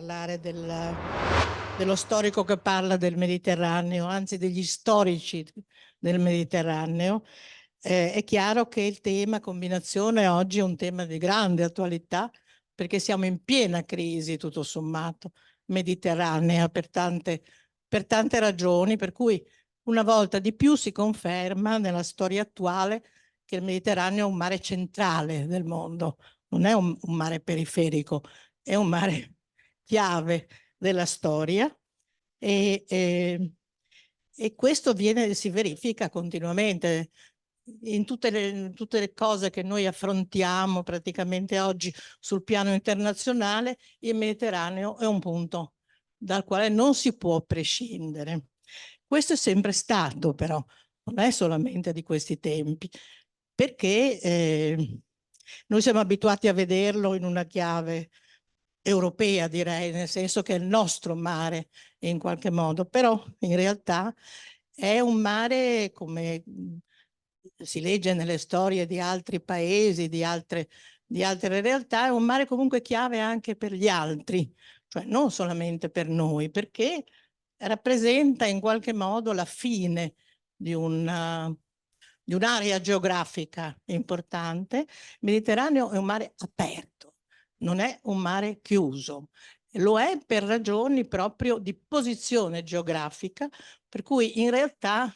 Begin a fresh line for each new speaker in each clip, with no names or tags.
parlare dello storico che parla del Mediterraneo, anzi degli storici del Mediterraneo. È chiaro che il tema combinazione oggi è un tema di grande attualità, perché siamo in piena crisi, tutto sommato, mediterranea per tante ragioni, per cui una volta di più si conferma nella storia attuale che il Mediterraneo è un mare centrale del mondo, non è un mare periferico, è un mare chiave della storia e questo si verifica continuamente in tutte le cose che noi affrontiamo praticamente oggi sul piano internazionale. Il Mediterraneo è un punto dal quale non si può prescindere. Questo è sempre stato, però, non è solamente di questi tempi, perché noi siamo abituati a vederlo in una chiave europea, direi, nel senso che è il nostro mare in qualche modo, però in realtà è un mare, come si legge nelle storie di altri paesi, di altre realtà, è un mare comunque chiave anche per gli altri, cioè non solamente per noi, perché rappresenta in qualche modo la fine di un'area geografica importante. Il Mediterraneo è un mare aperto, non è un mare chiuso. Lo è per ragioni proprio di posizione geografica, per cui in realtà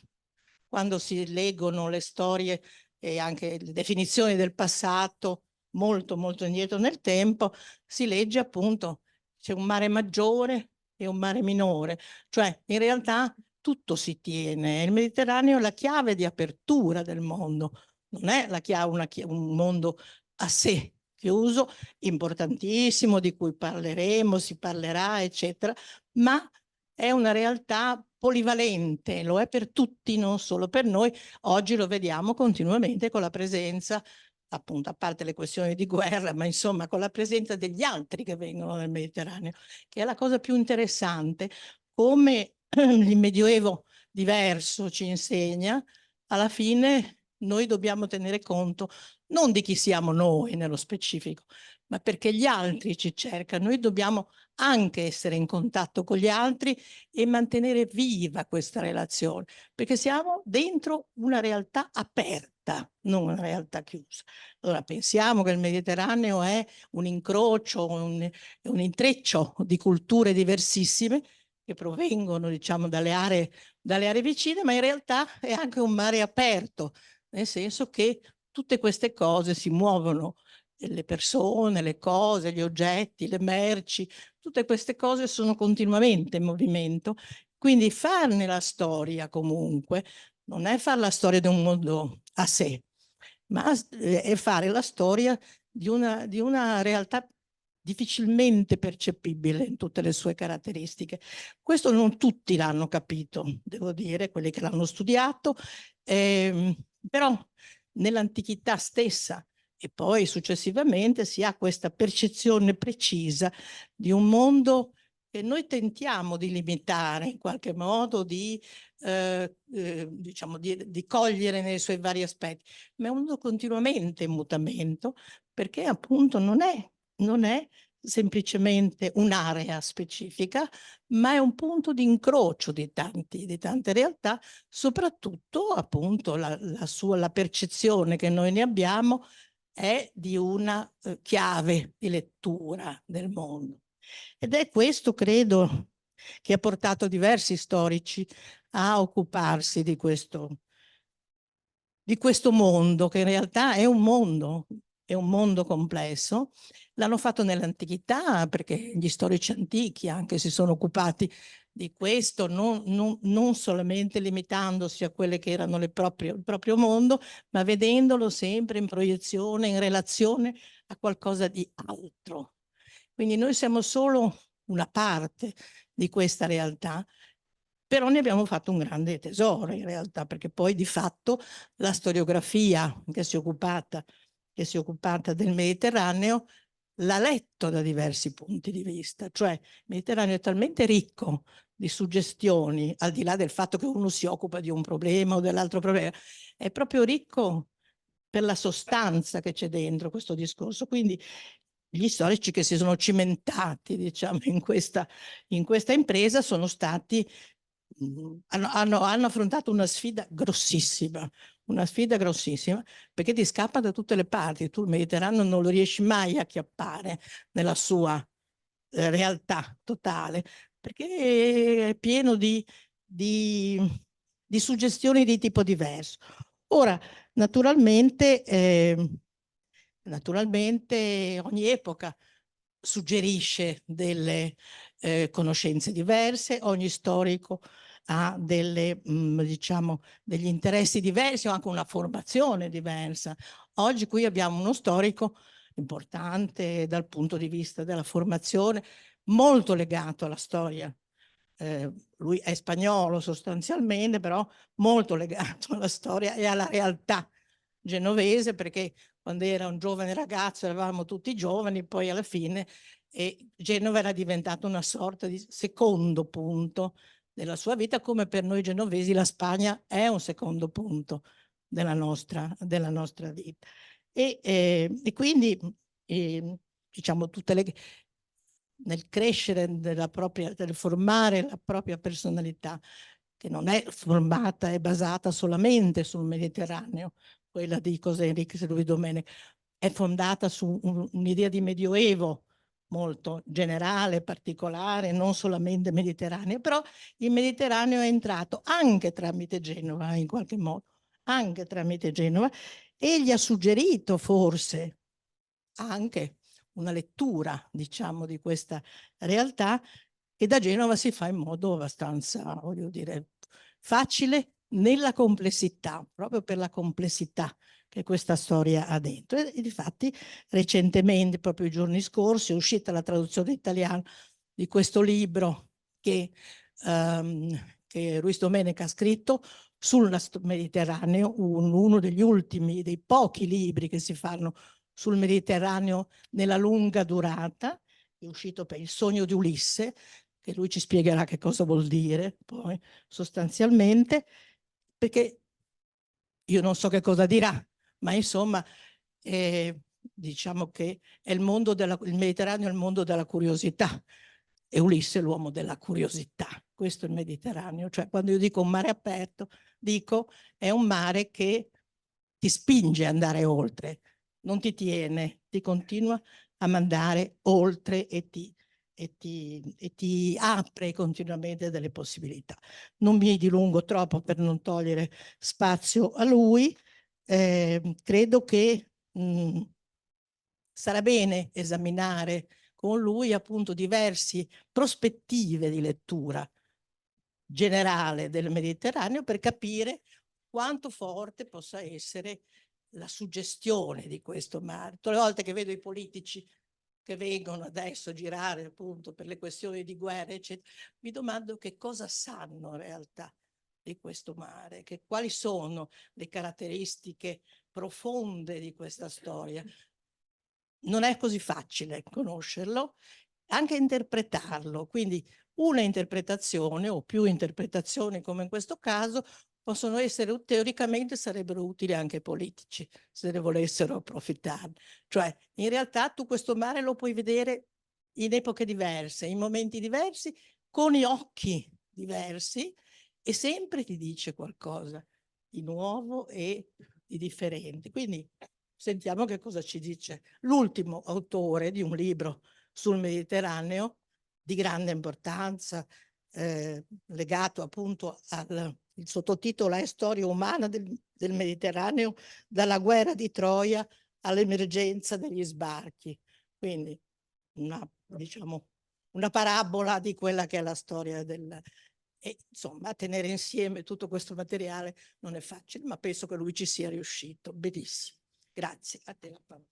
quando si leggono le storie e anche le definizioni del passato, molto molto indietro nel tempo, si legge appunto c'è un mare maggiore e un mare minore, cioè in realtà tutto si tiene. Il Mediterraneo è la chiave di apertura del mondo, non è un mondo a sé chiuso, importantissimo, di cui parleremo, si parlerà, eccetera, ma è una realtà polivalente, lo è per tutti, non solo per noi. Oggi lo vediamo continuamente con la presenza, appunto, a parte le questioni di guerra, ma insomma con la presenza degli altri che vengono nel Mediterraneo, che è la cosa più interessante, come il Medioevo diverso ci insegna, alla fine noi dobbiamo tenere conto non di chi siamo noi nello specifico, ma perché gli altri ci cercano. Noi dobbiamo anche essere in contatto con gli altri e mantenere viva questa relazione, perché siamo dentro una realtà aperta, non una realtà chiusa. Allora pensiamo che il Mediterraneo è un incrocio, un intreccio di culture diversissime che provengono, diciamo, dalle aree vicine, ma in realtà è anche un mare aperto, nel senso che tutte queste cose si muovono, le persone, le cose, gli oggetti, le merci, tutte queste cose sono continuamente in movimento. Quindi farne la storia comunque non è fare la storia di un mondo a sé, ma è fare la storia di una realtà difficilmente percepibile in tutte le sue caratteristiche. Questo non tutti l'hanno capito, devo dire, quelli che l'hanno studiato, però nell'antichità stessa e poi successivamente si ha questa percezione precisa di un mondo che noi tentiamo di limitare in qualche modo, diciamo, di cogliere nei suoi vari aspetti, ma è un mondo continuamente in mutamento, perché appunto non è semplicemente un'area specifica, ma è un punto di incrocio di tante realtà, soprattutto appunto la percezione che noi ne abbiamo è di una chiave di lettura del mondo. Ed è questo, credo, che ha portato diversi storici a occuparsi di questo mondo, che in realtà è un mondo complesso. L'hanno fatto nell'antichità perché gli storici antichi anche si sono occupati di questo, non solamente limitandosi a quelle che erano il proprio mondo, ma vedendolo sempre in proiezione, in relazione a qualcosa di altro. Quindi noi siamo solo una parte di questa realtà, però ne abbiamo fatto un grande tesoro in realtà, perché poi di fatto la storiografia che si è occupata del Mediterraneo l'ha letto da diversi punti di vista, cioè il Mediterraneo è talmente ricco di suggestioni, al di là del fatto che uno si occupa di un problema o dell'altro problema, è proprio ricco per la sostanza che c'è dentro questo discorso. Quindi gli storici che si sono cimentati, diciamo, in questa impresa sono stati, hanno affrontato una sfida grossissima, perché ti scappa da tutte le parti. Tu il Mediterraneo non lo riesci mai a chiappare nella sua realtà totale, perché è pieno di, di suggestioni di tipo diverso. Ora, naturalmente ogni epoca suggerisce delle conoscenze diverse, ogni storico ha diciamo, degli interessi diversi o anche una formazione diversa. Oggi qui abbiamo uno storico importante dal punto di vista della formazione, molto legato alla storia. Lui è spagnolo sostanzialmente, però molto legato alla storia e alla realtà genovese, perché quando era un giovane ragazzo eravamo tutti giovani, poi alla fine Genova era diventata una sorta di secondo punto della sua vita, come per noi genovesi la Spagna è un secondo punto della nostra vita. E quindi diciamo nel crescere nel formare la propria personalità, che non è formata e basata solamente sul Mediterraneo, quella di José Enrique Luis Domènech, è fondata su un'idea di medioevo molto generale, particolare, non solamente mediterraneo, però il Mediterraneo è entrato anche tramite Genova, in qualche modo, anche tramite Genova, e gli ha suggerito forse anche una lettura, diciamo, di questa realtà che da Genova si fa in modo abbastanza, voglio dire, facile nella complessità, proprio per la complessità che questa storia ha dentro. E difatti recentemente, proprio i giorni scorsi, è uscita la traduzione italiana di questo libro che Ruiz Domènech ha scritto sul Mediterraneo, uno degli ultimi, dei pochi libri che si fanno sul Mediterraneo nella lunga durata, è uscito per Il sogno di Ulisse, che lui ci spiegherà che cosa vuol dire poi sostanzialmente, perché io non so che cosa dirà, ma insomma diciamo che è il Mediterraneo è il mondo della curiosità e Ulisse è l'uomo della curiosità. Questo è il Mediterraneo, cioè quando io dico un mare aperto, dico è un mare che ti spinge ad andare oltre, non ti tiene, ti continua a mandare oltre e ti apre continuamente delle possibilità. Non mi dilungo troppo per non togliere spazio a lui. Credo che sarà bene esaminare con lui appunto diverse prospettive di lettura generale del Mediterraneo per capire quanto forte possa essere la suggestione di questo mare. Tutte le volte che vedo i politici che vengono adesso a girare appunto per le questioni di guerra, eccetera, mi domando che cosa sanno in realtà di questo mare, quali sono le caratteristiche profonde di questa storia. Non è così facile conoscerlo, anche interpretarlo, quindi una interpretazione o più interpretazioni come in questo caso possono essere, teoricamente sarebbero utili anche ai politici se ne volessero approfittare. Cioè in realtà tu questo mare lo puoi vedere in epoche diverse, in momenti diversi, con gli occhi diversi e sempre ti dice qualcosa di nuovo e di differente. Quindi sentiamo che cosa ci dice l'ultimo autore di un libro sul Mediterraneo di grande importanza, legato appunto il sottotitolo è Storia umana del Mediterraneo, dalla guerra di Troia all'emergenza degli sbarchi. Quindi diciamo, una parabola di quella che è la storia E insomma, tenere insieme tutto questo materiale non è facile, ma penso che lui ci sia riuscito benissimo. Grazie. A te la parola.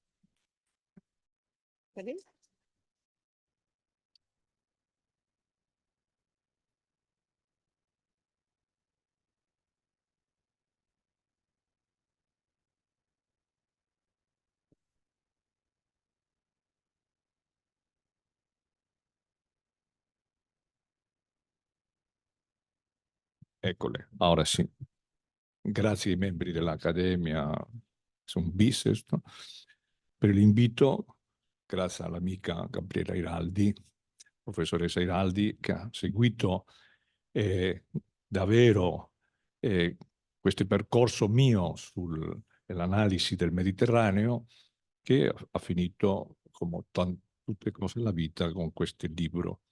Eccole, ora sì. Grazie ai membri dell'Accademia, sono Bicest, per l'invito. grazie all'amica Gabriela Iraldi, professoressa Iraldi, che ha seguito davvero questo percorso mio sull'analisi del Mediterraneo, che ha finito, come tutte le cose nella vita, con questo libro.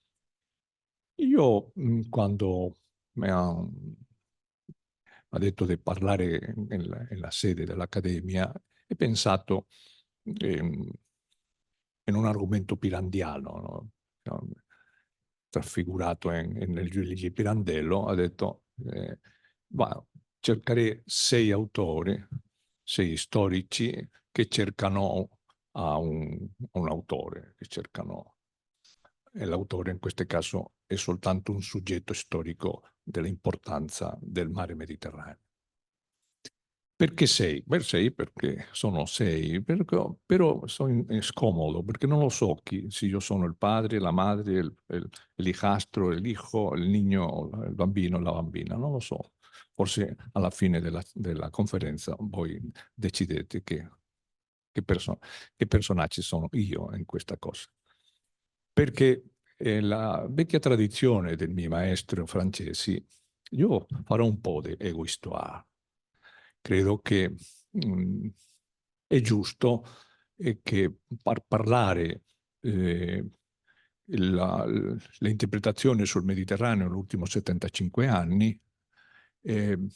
Io, quando mi ha detto di parlare nella sede dell'Accademia, ho pensato in un argomento pirandiano, no? Trasfigurato nel Giudice Pirandello, ha detto, cercare 6 autori, 6 storici che cercano a un autore, che cercano, e l'autore in questo caso è soltanto un soggetto storico dell'importanza del mare Mediterraneo. Perché 6? Beh, 6 perché sono 6, però sono scomodo, perché non lo so se io sono il padre, la madre, l'hijastro, l'hijo, il niño, il bambino, la bambina, non lo so. Forse alla fine della conferenza voi decidete che personaggi sono io in questa cosa. Perché la vecchia tradizione dei miei maestri francesi, io farò un po' di ego histoire. Credo che è giusto che parlare le interpretazioni sul Mediterraneo negli ultimi 75 anni deve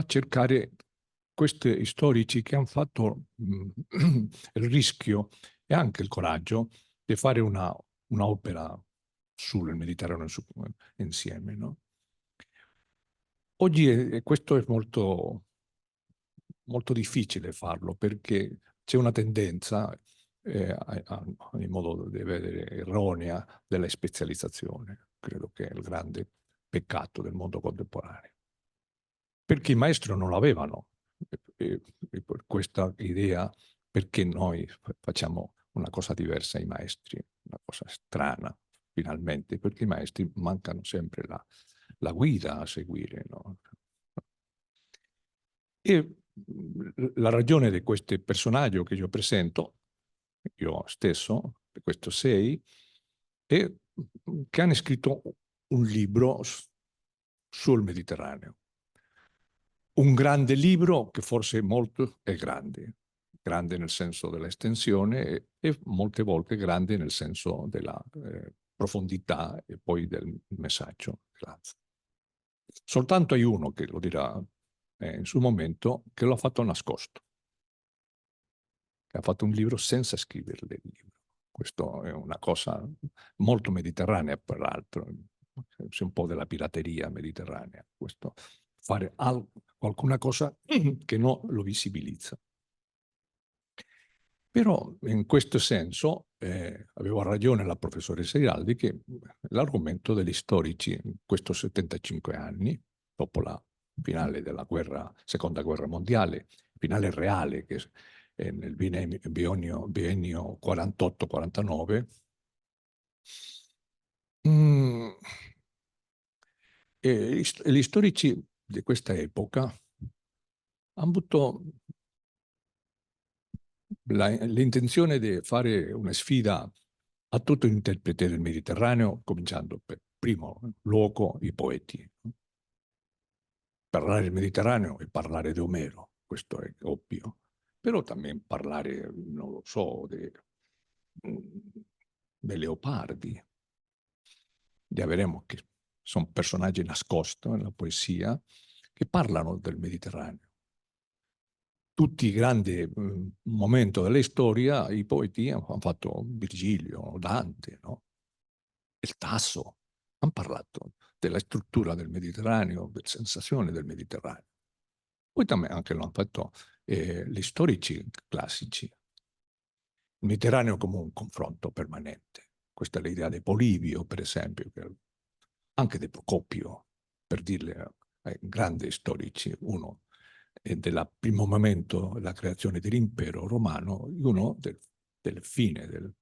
cercare questi storici che hanno fatto il rischio e anche il coraggio di fare un'opera sul Mediterraneo insieme, no? Oggi questo è molto, molto difficile farlo, perché c'è una tendenza, in modo di vedere erronea, della specializzazione. Credo che è il grande peccato del mondo contemporaneo. Perché i maestri non l'avevano, e per questa idea, perché noi facciamo una cosa diversa ai maestri, una cosa strana, finalmente, perché i maestri mancano sempre la guida a seguire, no? E la ragione di questo personaggio che io presento, io stesso, di questo 6, è che hanno scritto un libro sul Mediterraneo. Un grande libro che forse molto è grande nel senso dell'estensione e molte volte grande nel senso della profondità e poi del messaggio. Grazie. Soltanto hai uno che lo dirà in suo momento, che lo ha fatto nascosto, che ha fatto un libro senza scriverle il libro. Questo è una cosa molto mediterranea, peraltro, c'è un po' della pirateria mediterranea, questo fare qualcuna cosa che non lo visibilizza. Però in questo senso aveva ragione la professoressa Iraldi che l'argomento degli storici in questi 75 anni, dopo la finale della seconda guerra mondiale, finale reale che è nel biennio 48-49, gli storici di questa epoca hanno avuto l'intenzione di fare una sfida a tutto l'interprete del Mediterraneo, cominciando per primo luogo i poeti. Parlare del Mediterraneo e parlare di Omero, questo è ovvio, però también parlare, non lo so, dei Leopardi, di Averemo, che sono personaggi nascosti nella poesia, che parlano del Mediterraneo. Tutti i grandi momenti della storia, i poeti hanno fatto Virgilio, Dante, no? Il Tasso, hanno parlato della struttura del Mediterraneo, delle sensazioni del Mediterraneo. Poi anche lo hanno fatto gli storici classici. Il Mediterraneo come un confronto permanente. Questa è l'idea di Polibio, per esempio, anche di Procopio, per dirle ai grandi storici, uno del primo momento della creazione dell'impero romano, uno del fine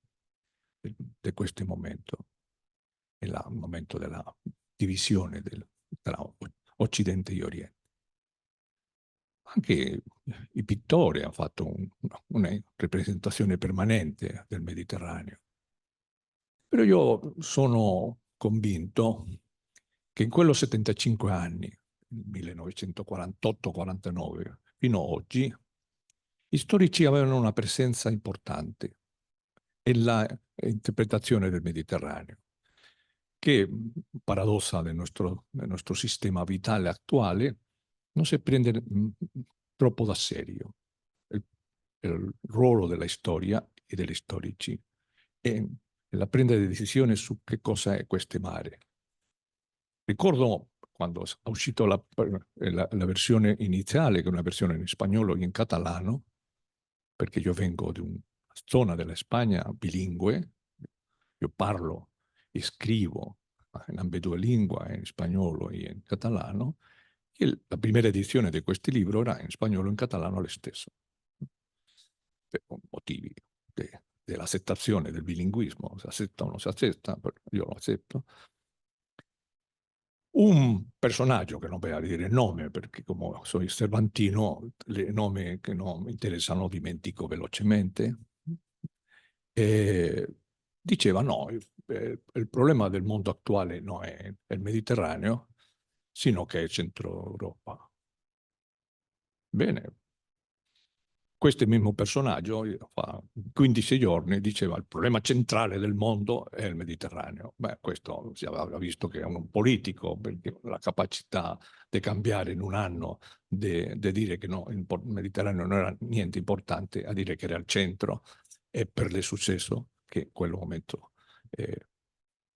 di questo momento, è il momento della divisione tra Occidente e Oriente. anche i pittori hanno fatto una rappresentazione permanente del Mediterraneo. Però io sono convinto che in quello 75 anni, 1948-49, fino ad oggi, gli storici avevano una presenza importante nella interpretazione del Mediterraneo, che, paradossa del nostro sistema vitale attuale, non si prende troppo da serio il ruolo della storia e degli storici e la prendere decisione su che cosa è questo mare. Ricordo quando è uscita la versione iniziale, che è una versione in spagnolo e in catalano, perché io vengo di una zona della Spagna bilingue, io parlo e scrivo in ambedue lingue, in spagnolo e in catalano, e la prima edizione di questo libro era in spagnolo e in catalano lo stesso, per motivi dell'accettazione del bilinguismo, si accetta o non si accetta, io lo accetto. Un personaggio che non voglio dire il nome, perché come sono cervantino, i nomi che non mi interessano dimentico velocemente, diceva no, il problema del mondo attuale non è il Mediterraneo, sino che è Centro Europa. Bene, questo mismo personaggio, fa 15 giorni, diceva il problema centrale del mondo è il Mediterraneo. Beh, questo si aveva visto che è un politico, perché la capacità di cambiare in un anno, di dire che no, il Mediterraneo non era niente importante, a dire che era al centro, e per il successo che in quel momento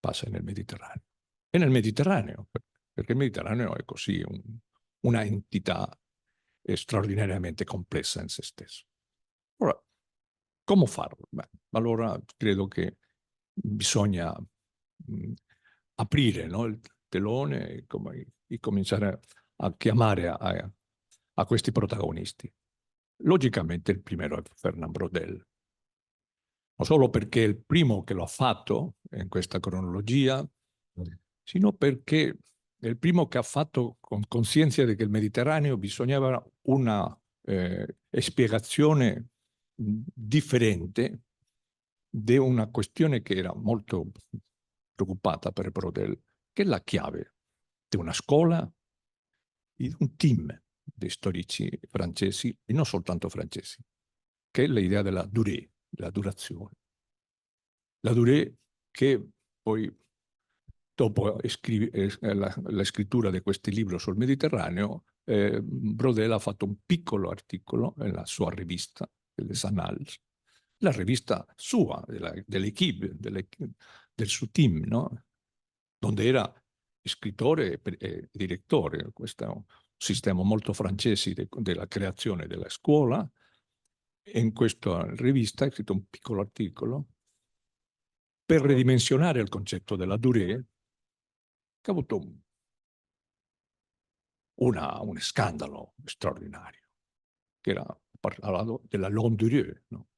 passa nel Mediterraneo. E nel Mediterraneo, perché il Mediterraneo è così una entità straordinariamente complessa in se stesso. Ora, come farlo? Beh, allora credo che bisogna aprire, no, il telone e cominciare a chiamare a questi protagonisti. Logicamente il primo è Fernand Braudel, non solo perché è il primo che lo ha fatto in questa cronologia, sino perché è il primo che ha fatto con coscienza di che il Mediterraneo bisognava una spiegazione differente di una questione che era molto preoccupata per Braudel, che è la chiave di una scuola, di un team di storici francesi, e non soltanto francesi, che è l'idea della durée, della durazione. La durée che poi, dopo la scrittura di questo libro sul Mediterraneo, Braudel ha fatto un piccolo articolo nella sua rivista, Les Annales, la rivista sua, dell'equipe, del suo team, no? Dove era scrittore e direttore. Questo è un sistema molto francese della creazione della scuola. E in questa rivista ha scritto un piccolo articolo per ridimensionare il concetto della durée, che ha avuto un scandalo straordinario, che era parlato della longue durée, no?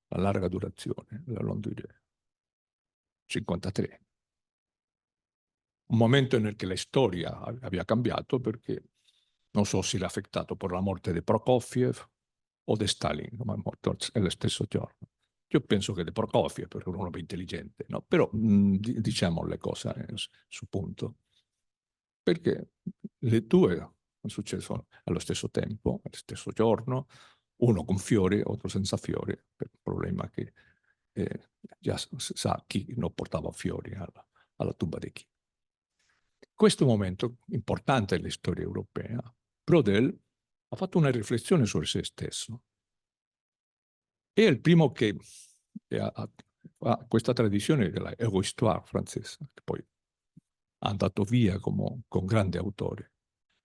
La larga durazione, la longue durée. 53. Un momento nel che la storia aveva cambiato, perché non so se l'ha affettato per la morte di Prokofiev o di Stalin, ma è morto nello stesso giorno. Io penso che di Prokofiev, perché è uno più intelligente, no? Però diciamo le cose su punto. Perché le due sono successo allo stesso tempo, allo stesso giorno, uno con fiori, l'altro senza fiori, per il problema che già sa chi non portava fiori alla tumba di chi. Questo momento importante nella storia europea, Braudel ha fatto una riflessione su se stesso. È il primo che ha questa tradizione della Eurohistoire francese, che poi è andato via con grande autore.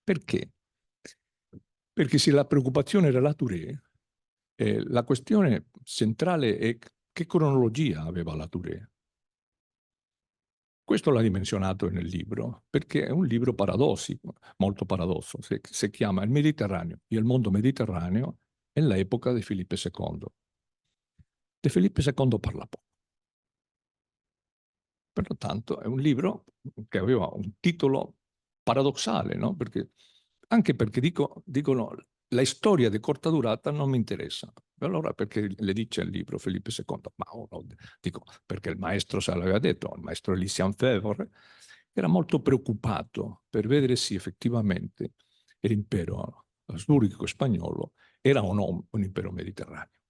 Perché? Perché se la preoccupazione era la Touré, la questione centrale è che cronologia aveva la Touré. Questo l'ha dimensionato nel libro, perché è un libro paradossico, molto paradosso. Si chiama Il Mediterraneo e il mondo mediterraneo nell'epoca di Filippo II. Di Filippo II parla poco. Pertanto è un libro che aveva un titolo paradossale, no? Perché anche perché dicono la storia di corta durata non mi interessa. Allora perché le dice il libro Felipe II? Ma dico, perché il maestro se l'aveva detto, il maestro Lucien Febvre era molto preoccupato per vedere se effettivamente l'impero asburgico spagnolo era o no un impero mediterraneo.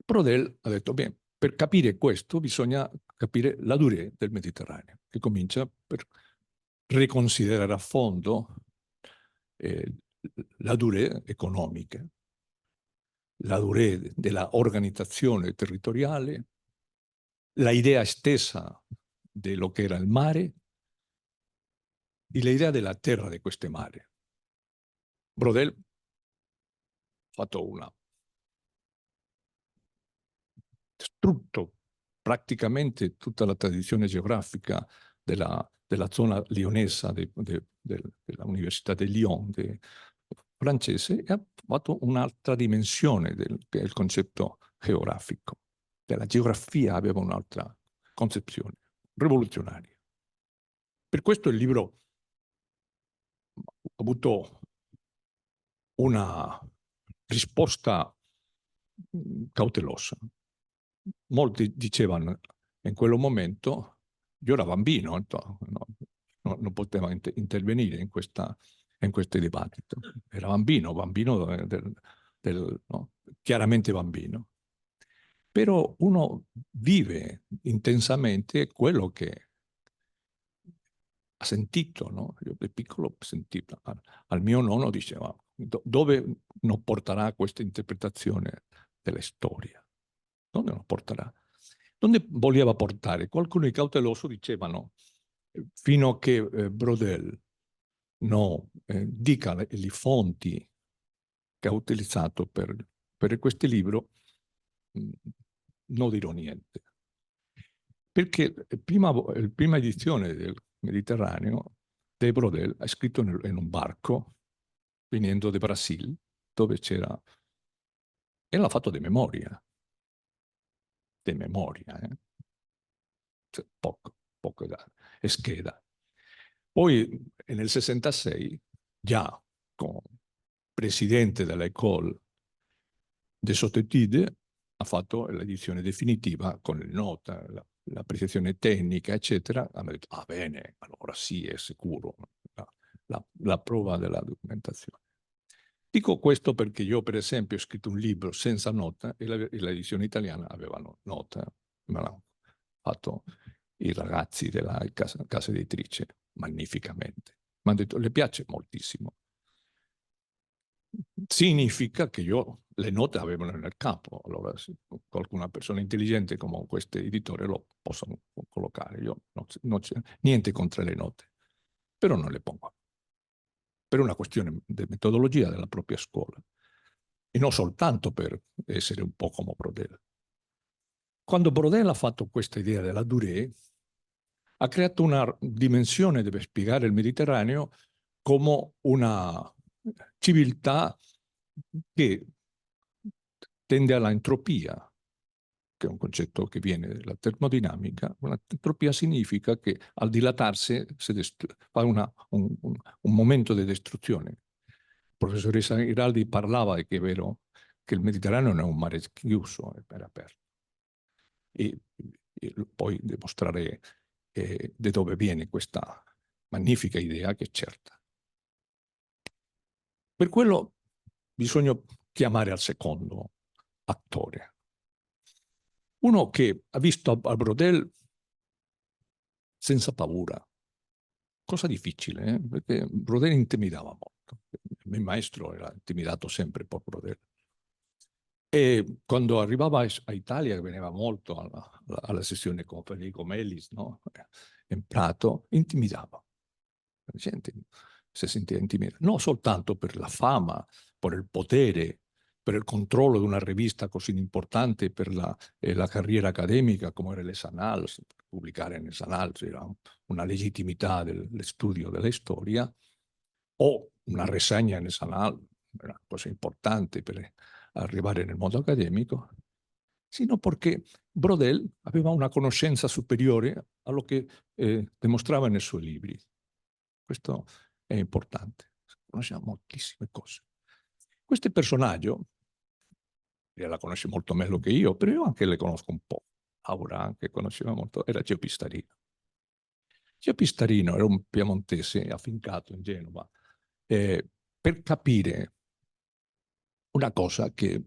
Prodel ha detto, bene, per capire questo bisogna capire la durée del Mediterraneo, che comincia per riconsiderare a fondo la durée economica, la durée della organizzazione territoriale, la idea stessa di lo che era il mare e l'idea della terra di questo mare. Brodel ha fatto una distrutto praticamente tutta la tradizione geografica della zona lionessa della Università di Lyon francese e ha fatto un'altra dimensione che è il concetto geografico. Della geografia aveva un'altra concezione rivoluzionaria. Per questo il libro ha avuto una risposta cautelosa. Molti dicevano in quel momento, io ero bambino, non potevo intervenire in questo dibattito. Era bambino no? Chiaramente bambino. Però uno vive intensamente quello che ha sentito, no? Io da piccolo sentivo, al mio nonno diceva, dove non porterà questa interpretazione della storia? Dove non porterà? Dove voleva portare? Qualcuno di cauteloso dicevano, fino a che Brodel dica le fonti che ha utilizzato per questo libro, non dirò niente. Perché la prima edizione del Mediterraneo, De Brodel ha scritto in un barco, venendo da Brasil, dove c'era, e l'ha fatto di memoria. Cioè, poco da e scheda. Poi nel 66, già come presidente dell'École des Hautes Études, ha fatto l'edizione definitiva con le note, la precisazione tecnica, eccetera. Hanno detto, ah bene, allora sì, è sicuro, la prova della documentazione. Dico questo perché io, per esempio, ho scritto un libro senza nota e l'edizione italiana aveva nota. Me l'hanno fatto i ragazzi della casa editrice magnificamente. Mi hanno detto, le piace moltissimo. Significa che io le note avevano nel campo. Allora, se qualcuna persona intelligente come questo editore lo possono collocare. Io non c'è niente contro le note, però non le pongo. Per una questione di metodologia della propria scuola. E non soltanto per essere un po' come Brodel. Quando Brodel ha fatto questa idea della durée, ha creato una dimensione, deve spiegare il Mediterraneo, come una civiltà che tende alla entropia, che è un concetto che viene dalla termodinamica. Un'entropia significa che al dilatarsi fa un momento di distruzione. La professoressa Iraldi parlava che è vero che il Mediterraneo non è un mare chiuso, è aperto. E poi dimostrare da dove viene questa magnifica idea che è certa. Per quello bisogna chiamare al secondo attore. Uno che ha visto a Brodel senza paura. Cosa difficile, perché Brodel intimidava molto. Il mio maestro era intimidato sempre per Brodel. E quando arrivava a Italia, veniva molto alla sessione con Federico Melis, no? In Prato, intimidava. La gente si sentiva intimidata. Non soltanto per la fama, per il potere, per il controllo di una rivista così importante per la carriera accademica come era Les Annales, pubblicare nel Annales era una legittimità del studio della storia, o una rassegna nel Annales, era una cosa importante per arrivare nel mondo accademico, sino perché Brodel aveva una conoscenza superiore a quello che dimostrava nei suoi libri. Questo è importante. Conosciamo moltissime cose. Questo personaggio, lei la conosce molto meglio che io, però io anche le conosco un po'. Laura anche conosceva molto, era Gio Pistarino. Gio Pistarino era un piemontese affincato in Genova per capire una cosa che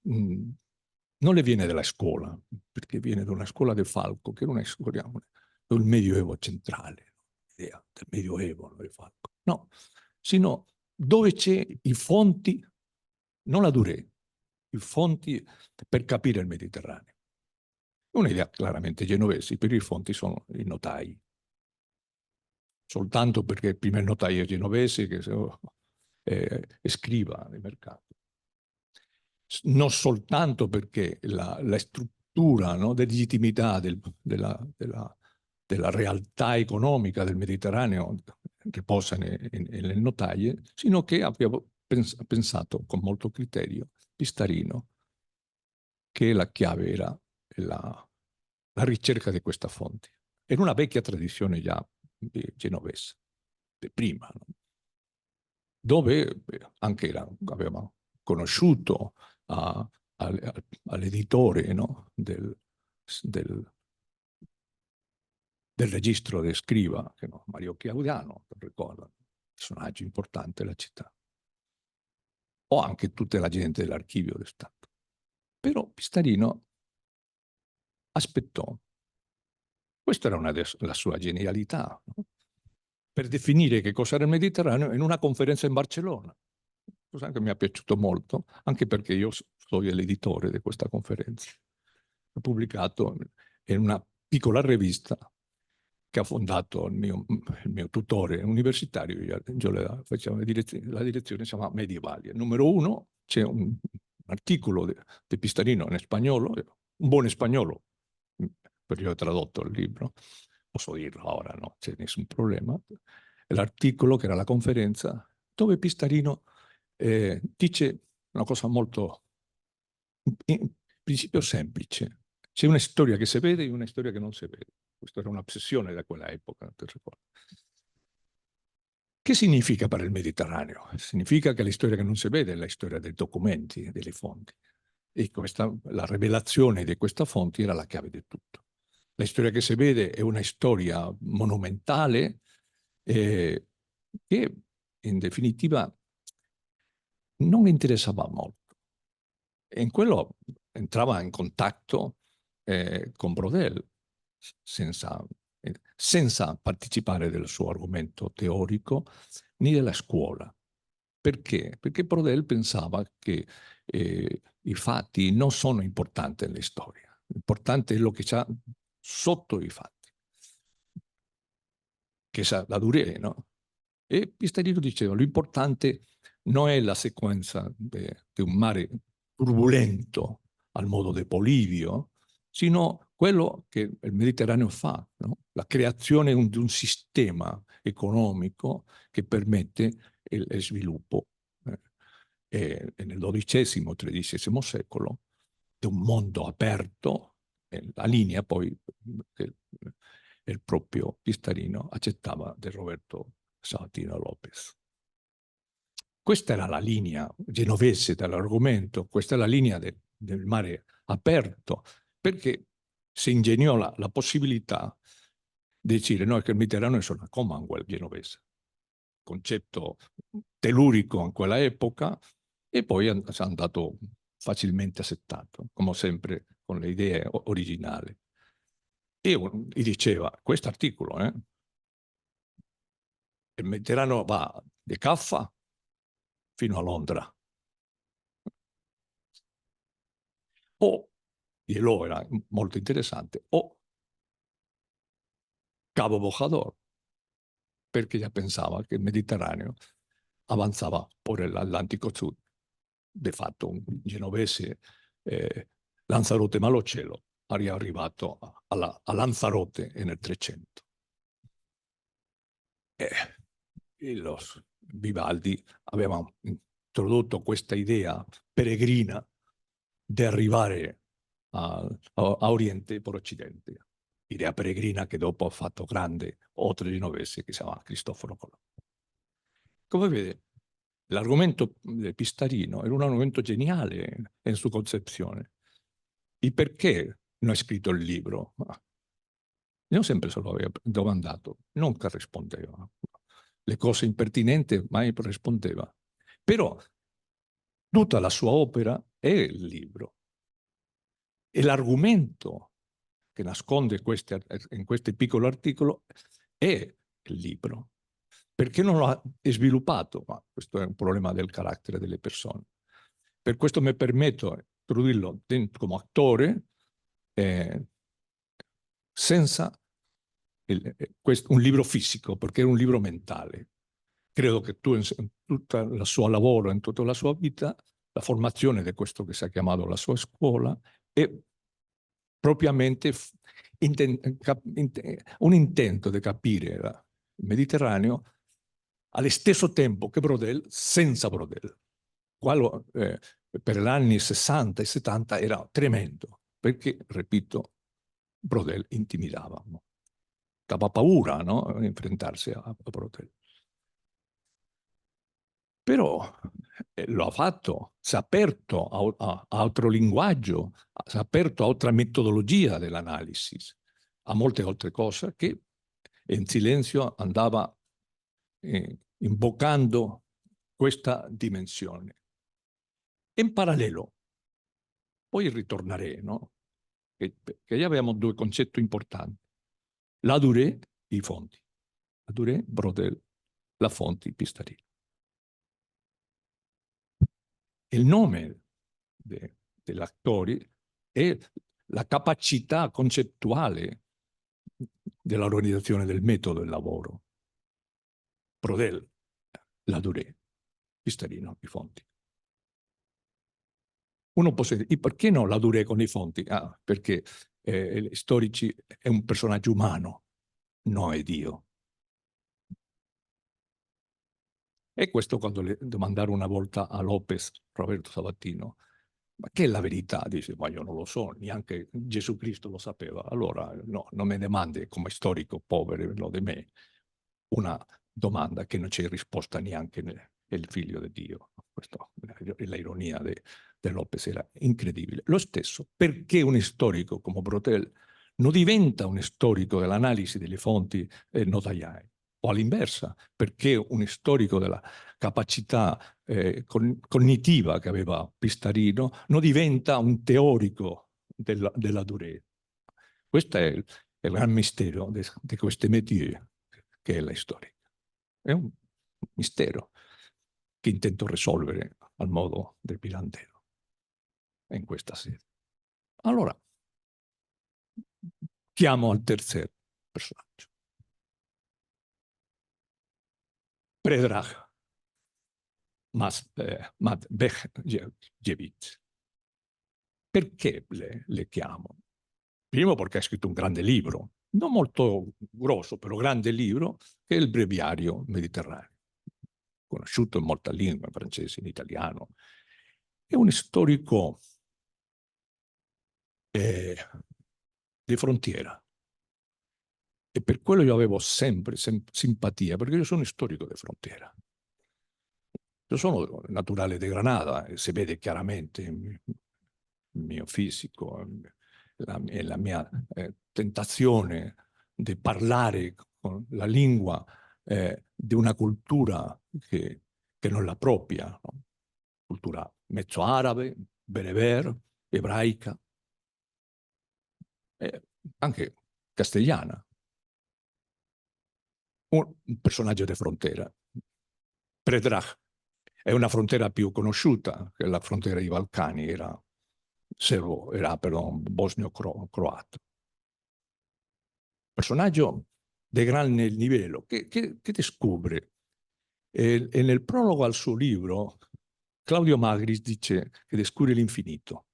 non le viene dalla scuola, perché viene da una scuola del Falco, che era una scuola del Medioevo centrale, l'idea del Medioevo, del Falco. No, sino dove c'è i fonti, non la Durée, i fonti per capire il Mediterraneo. Un'idea chiaramente genovese, per i fonti sono i notai. Soltanto perché prima il notaio genovese che scriva nel mercato. Non soltanto perché la struttura, no, di legittimità della realtà economica del Mediterraneo riposa nelle notaie, sino che abbiamo pensato con molto criterio, Pistarino, che la chiave era la ricerca di questa fonte. Era una vecchia tradizione già genovese, prima, no? Dove anche aveva conosciuto all'editore, no? del registro del scriva, che, no? Mario Chiaudiano, ricorda, personaggio importante della città, o anche tutta la gente dell'archivio del Stato. Però Pistarino aspettò. Questa era la sua genialità, no? Per definire che cosa era il Mediterraneo in una conferenza in Barcellona. Cosa che mi è piaciuto molto, anche perché io sono l'editore di questa conferenza. Ho pubblicato in una piccola rivista che ha fondato il mio tutore universitario, io facevo la direzione, si chiama Medievalia. Numero 1 c'è un articolo di Pistarino in spagnolo, un buon spagnolo, perché io ho tradotto il libro, posso dirlo ora, no, c'è nessun problema. L'articolo, che era la conferenza, dove Pistarino dice una cosa molto, in principio semplice. C'è una storia che si vede e una storia che non si vede. Questa era un'ossessione da quella epoca, ti ricordo. Che significa per il Mediterraneo? Significa che la storia che non si vede è la storia dei documenti, delle fonti. E la rivelazione di questa fonte era la chiave di tutto. La storia che si vede è una storia monumentale che in definitiva non interessava molto. E in quello entrava in contatto con Brodel senza partecipare del suo argomento teorico né della scuola. Perché? Perché Brodel pensava che i fatti non sono importanti nella storia, l'importante è lo che c'è sotto i fatti, che sa la Durée, no? E Pistarino diceva, l'importante non è la sequenza di un mare turbolento al modo di Polibio, sino quello che il Mediterraneo fa, no? La creazione di un sistema economico che permette il sviluppo nel XII-XIII secolo di un mondo aperto, la linea poi il proprio Pistarino accettava di Roberto Sabatino Lopez. Questa era la linea genovese dell'argomento, questa è la linea del mare aperto, perché si ingegnò la possibilità di dire no, che il Mediterraneo è una Commonwealth genovese, concetto tellurico in quella epoca, e poi è andato facilmente accettato, come sempre con le idee originali. E diceva, questo articolo, il Mediterraneo va da Caffa fino a Londra. O, e lo era molto interessante, o Cabo Bojador, perché già pensava che il Mediterraneo avanzava pure l'Atlantico Sud. De fatto un genovese, Lanzarote Malocello, era arrivato a Lanzarote nel 300. Vivaldi aveva introdotto questa idea peregrina di arrivare a Oriente per Occidente. Idea peregrina che dopo ha fatto grande oltre genovese che si chiama Cristoforo Colombo. come vede, l'argomento del Pistarino era un argomento geniale nella sua concezione. Il perché non ha scritto il libro? Io sempre se lo avevo domandato, nunca rispondeva. Le cose impertinenti mai rispondeva. Però tutta la sua opera è il libro. E l'argomento che nasconde in questo piccolo articolo è il libro. Perché non lo ha sviluppato? Ma questo è un problema del carattere delle persone. Per questo mi permetto di introdurlo come attore senza un libro fisico, perché è un libro mentale. Credo che tu, in tutto il suo lavoro, in tutta la sua vita, la formazione di questo che si è chiamato la sua scuola, è propriamente un intento di capire il Mediterraneo allo stesso tempo che Braudel senza Braudel. Quello per gli anni 60 e 70 era tremendo, perché, ripeto, Braudel intimidava, no? Dava paura, no? Enfrentarsi a Braudel. Però lo ha fatto, si è aperto a altro linguaggio, si è aperto a altra metodologia dell'analisi, a molte altre cose che in silenzio andava invocando questa dimensione. In parallelo, poi ritornerei, no? Che abbiamo due concetti importanti. La durée, i fonti. La durée, Braudel, la fonte, Pistarino. Il nome degli attori è la capacità concettuale dell'organizzazione del metodo del lavoro. Braudel, la durée, Pistarino, i fonti. Uno può dire, perché no la durée con i fonti? Ah, perché gli storici è un personaggio umano, non è Dio. E questo quando le domandarono una volta a Lopez, Roberto Sabatino, ma che è la verità? Dice, ma io non lo so, neanche Gesù Cristo lo sapeva. Allora, no, non me domandi come storico povero di me una domanda che non c'è risposta neanche nel figlio di Dio. Questa è l'ironia di Lopez, era incredibile. Lo stesso, perché un storico come Braudel non diventa un storico dell'analisi delle fonti notaiai? O all'inversa, perché un storico della capacità cognitiva che aveva Pistarino non diventa un teorico della durée. Questo è il gran mistero di questi métier che è la storia. È un mistero che intento risolvere al modo del Pirandello in questa sede. Allora, chiamo al terzo personaggio. Predrag Matvejevic. Perché le chiamo? Primo perché ha scritto un grande libro, non molto grosso, però grande libro, che è il Breviario Mediterraneo, conosciuto in molte lingue, in francese, in italiano. È un storico di frontiera. E per quello io avevo sempre simpatia, perché io sono storico di frontiera. Io sono naturale di Granada, e si vede chiaramente il mio fisico e la mia tentazione di parlare con la lingua di una cultura che non è la propria, no? Cultura mezzo arabe, bereber, ebraica, e anche castigliana. Un personaggio di frontiera. Predrag è una frontiera più conosciuta, che la frontiera dei Balcani, era bosnio-croato. Personaggio di grande livello che descubre. E nel prologo al suo libro, Claudio Magris dice che descubre l'infinito.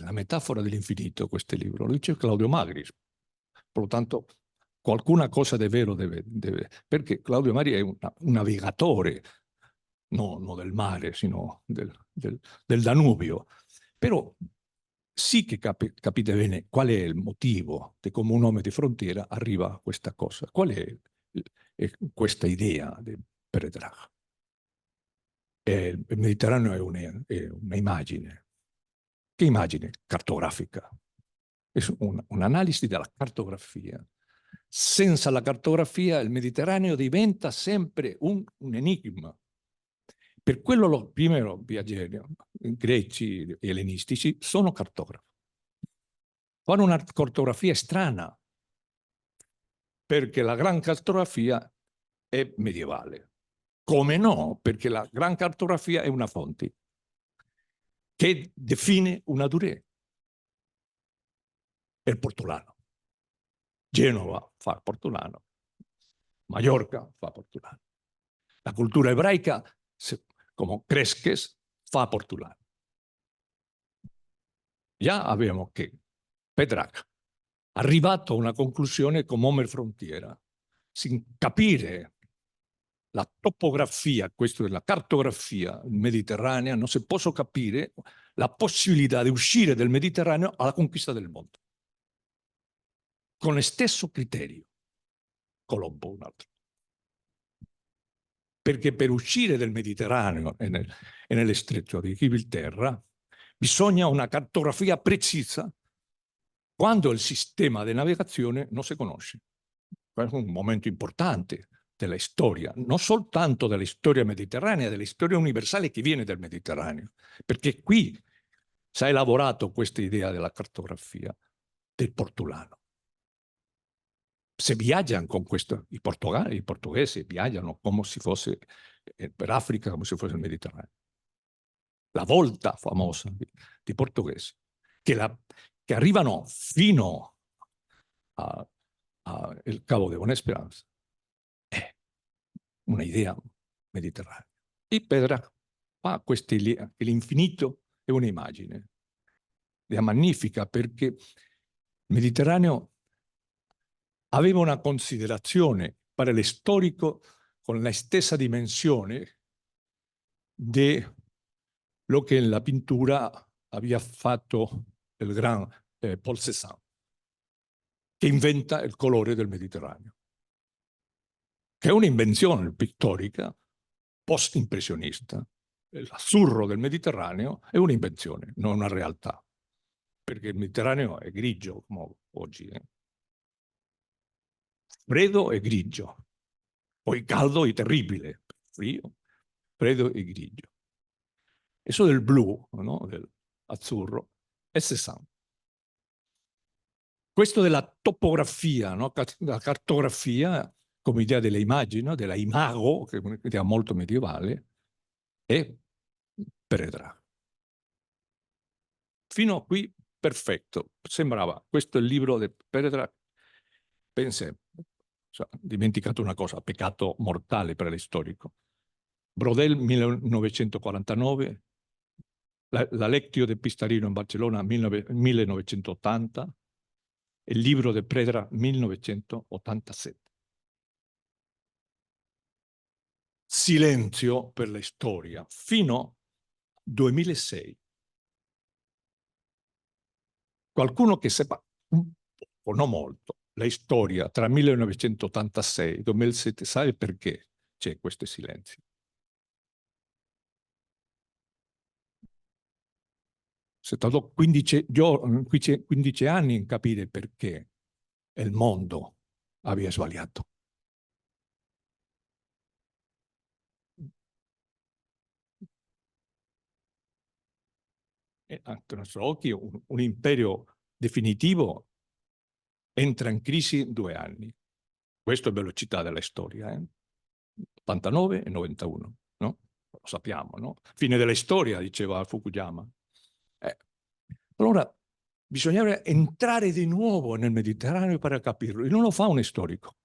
La metafora dell'infinito, questo libro, lo dice Claudio Magris. Per lo tanto, qualcuna cosa di vero deve perché Claudio Magris è un navigatore, non del mare, sino del Danubio. Però sì che capite bene qual è il motivo di come un uomo di frontiera arriva a questa cosa. Qual è questa idea Predrag. Il Mediterraneo è una immagine. Che immagine? Cartografica. È un'analisi della cartografia. Senza la cartografia il Mediterraneo diventa sempre un enigma. Per quello primero viaggieri greci e ellenistici sono cartografi. Fanno una cartografia strana, perché la gran cartografia è medievale. Come no? Perché la gran cartografia è una fonte che define una durée. È il portolano. Genova fa portolano. Mallorca fa portolano. La cultura ebraica, come Cresques, fa portolano. Già abbiamo che Petrarca, arrivato a una conclusione come Homer Frontiera, sin capire la topografia, questo della cartografia mediterranea, non si può capire la possibilità di uscire del Mediterraneo alla conquista del mondo. Con lo stesso criterio. Colombo, un altro. Perché per uscire del Mediterraneo e nelle stretto di Gibilterra bisogna una cartografia precisa quando il sistema di navigazione non si conosce. Questo è un momento importante della storia, non soltanto della storia mediterranea, della storia universale che viene dal Mediterraneo, perché qui si è elaborato questa idea della cartografia del portolano. Se viaggiano con questo, i portoghesi viaggiano come se fosse per Africa, come se fosse il Mediterraneo. La volta famosa di portoghesi, che arrivano fino al Cabo de Buena Esperanza, è un'idea mediterranea. E Petrarca fa questa idea che l'infinito è un'immagine. È magnifica perché il Mediterraneo aveva una considerazione per lo storico con la stessa dimensione di lo che la pittura aveva fatto il gran Paul Cézanne, che inventa il colore del Mediterraneo, che è un'invenzione pittorica post-impressionista. L'azzurro del Mediterraneo è un'invenzione, non una realtà, perché il Mediterraneo è grigio, come oggi. Freddo e grigio, poi caldo e terribile, frio, freddo e grigio. E solo il blu, no? Dell'azzurro, è Cézanne. Questo della topografia, no? La cartografia, come idea delle immagini, no? Della imago, che è un'idea molto medievale, è Petrarca. Fino a qui, perfetto. Sembrava, questo è il libro di Petrarca. Pensé, cioè, dimenticato una cosa, peccato mortale per l'istorico. Brodel 1949, la Lectio de Pistarino in Barcellona 1980, e il libro di Petrarca 1987. Silenzio per la storia fino al 2006. Qualcuno che sepa un po', non molto, la storia tra 1986 e 2007 sa perché c'è questo silenzio. È stato 15 anni in capire perché il mondo aveva sbagliato. E ai nostri occhi un imperio definitivo entra in crisi in 2 anni. Questa è velocità della storia, 89 e 91, no? Lo sappiamo, no? Fine della storia, diceva Fukuyama. Allora, bisognava entrare di nuovo nel Mediterraneo per capirlo. E non lo fa un storico.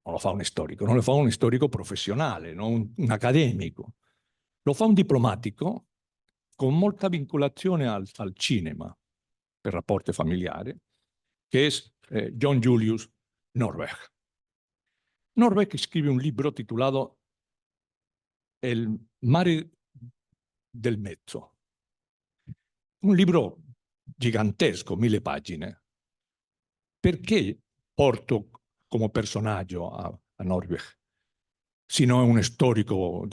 Non lo fa un storico, non lo fa un storico professionale, non un accademico. Lo fa un diplomatico con molta vincolazione al cinema, per rapporti familiari, che è John Julius Norberg. Norberg scrive un libro titolato El mare del mezzo. Un libro gigantesco, 1000 pagine. Perché porto come personaggio a Norberg? sino un storico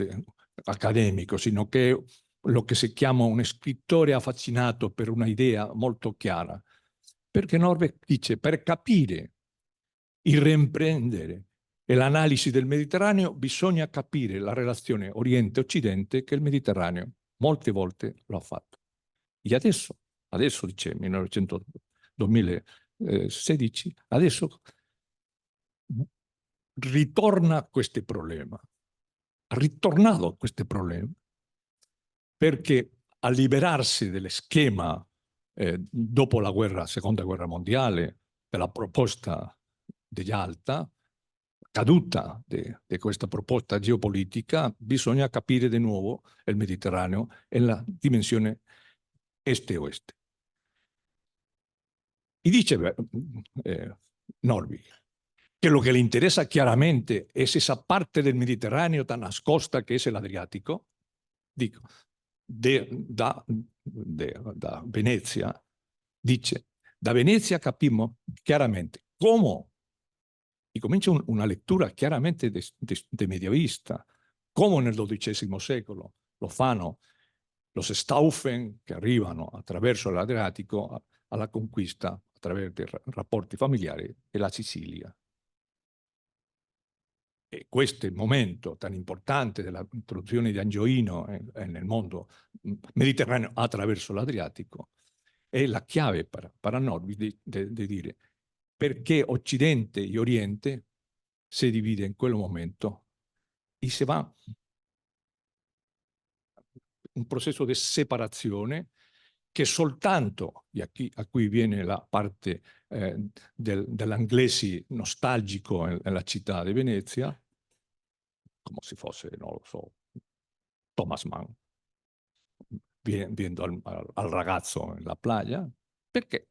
accademico, sino che è lo che si chiama un scrittore affascinato per una idea molto chiara. Perché Norbeck dice, per capire il riprendere e l'analisi del Mediterraneo bisogna capire la relazione Oriente-Occidente che il Mediterraneo molte volte lo ha fatto. E adesso dice 2016, adesso ritorna a questo problema, ha ritornato a questo problema, perché a liberarsi dello schema dopo la seconda guerra mondiale, della proposta di Yalta, caduta di questa proposta geopolitica, bisogna capire di nuovo il Mediterraneo e la dimensione est-oeste. Y dice Norvig que lo que le interesa claramente es esa parte del Mediterráneo tan nascosta que es el Adriático, dico, da Venezia, dice, da Venezia capimos chiaramente come, y comincia una lettura chiaramente de medievista, come nel XII secolo lo fanno los Stauffen che arrivano attraverso l'Adriatico alla conquista attraverso i rapporti familiari e la Sicilia. E questo momento tan importante dell'introduzione di Angioino nel mondo mediterraneo attraverso l'Adriatico è la chiave per Norvig di dire perché Occidente e Oriente si divide in quel momento e si va un processo di separazione che soltanto, e a cui viene la parte dell'inglese nostalgico nella città di Venezia, come se fosse, non lo so, Thomas Mann, viendo al ragazzo nella playa, perché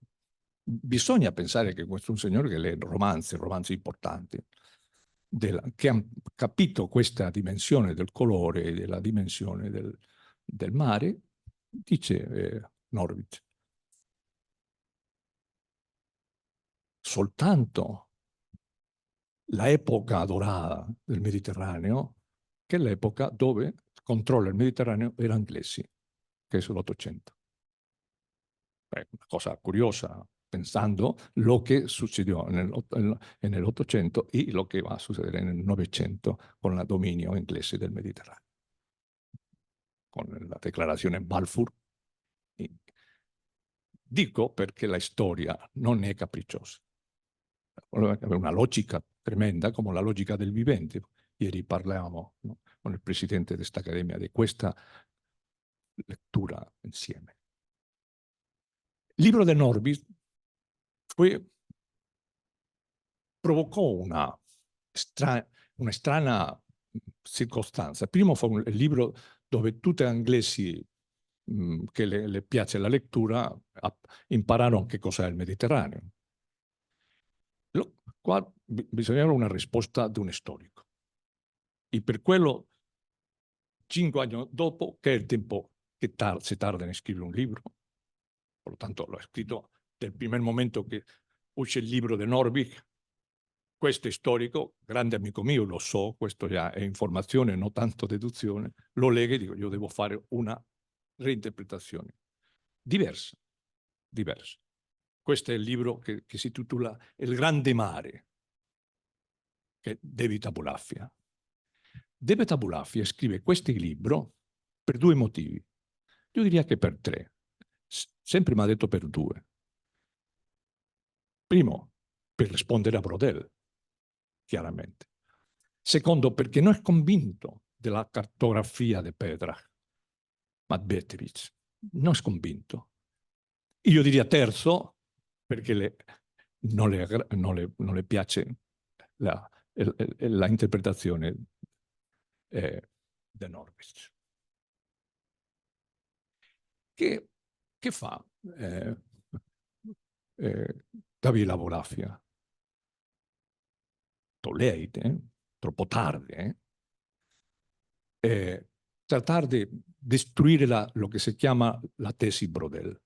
bisogna pensare che questo è un signore che legge romanzi importanti, che ha capito questa dimensione del colore e della dimensione del mare, dice Norvig. Soltanto l'epoca dorata del Mediterraneo, che è l'epoca dove il controllo del Mediterraneo era inglesi, che è sull'Ottocento. Una cosa curiosa, pensando lo che succedió nell'Ottocento e lo che va a succedere nel Novecento con il dominio inglese del Mediterraneo, con la declarazione Balfour. Dico perché la storia non è capricciosa. Aveva una logica tremenda, come la logica del vivente. Ieri parlavamo, no, con il presidente di questa accademia di questa lettura insieme. Il libro di Norvig provocò una strana circostanza. Primo fu un libro dove tutti gli inglesi che le piace la lettura impararono che cos'è il Mediterraneo. Qua bisognava una risposta di un storico. E per quello, 5 anni dopo, che è il tempo che si tarda a scrivere un libro, per lo tanto l'ho scritto nel primo momento che uscì il libro di Norvig. Questo è storico, grande amico mio, lo so, questo già è informazione, non tanto deduzione, lo leggo e dico, io devo fare una reinterpretazione diversa. Questo è il libro che si intitola Il grande mare, che è David Abulafia. David Abulafia scrive questo libro per 2 motivi. Io direi che per 3. Sempre mi ha detto per 2. Primo, per rispondere a Brodel, chiaramente. Secondo, perché non è convinto della cartografia di Petrach Matvejevic. Non è convinto. Io direi terzo, perché non le piace la interpretazione di Norvig. Che fa David Abulafia? Lei, troppo tardi, trattare di destruire lo che si chiama la tesi Brodel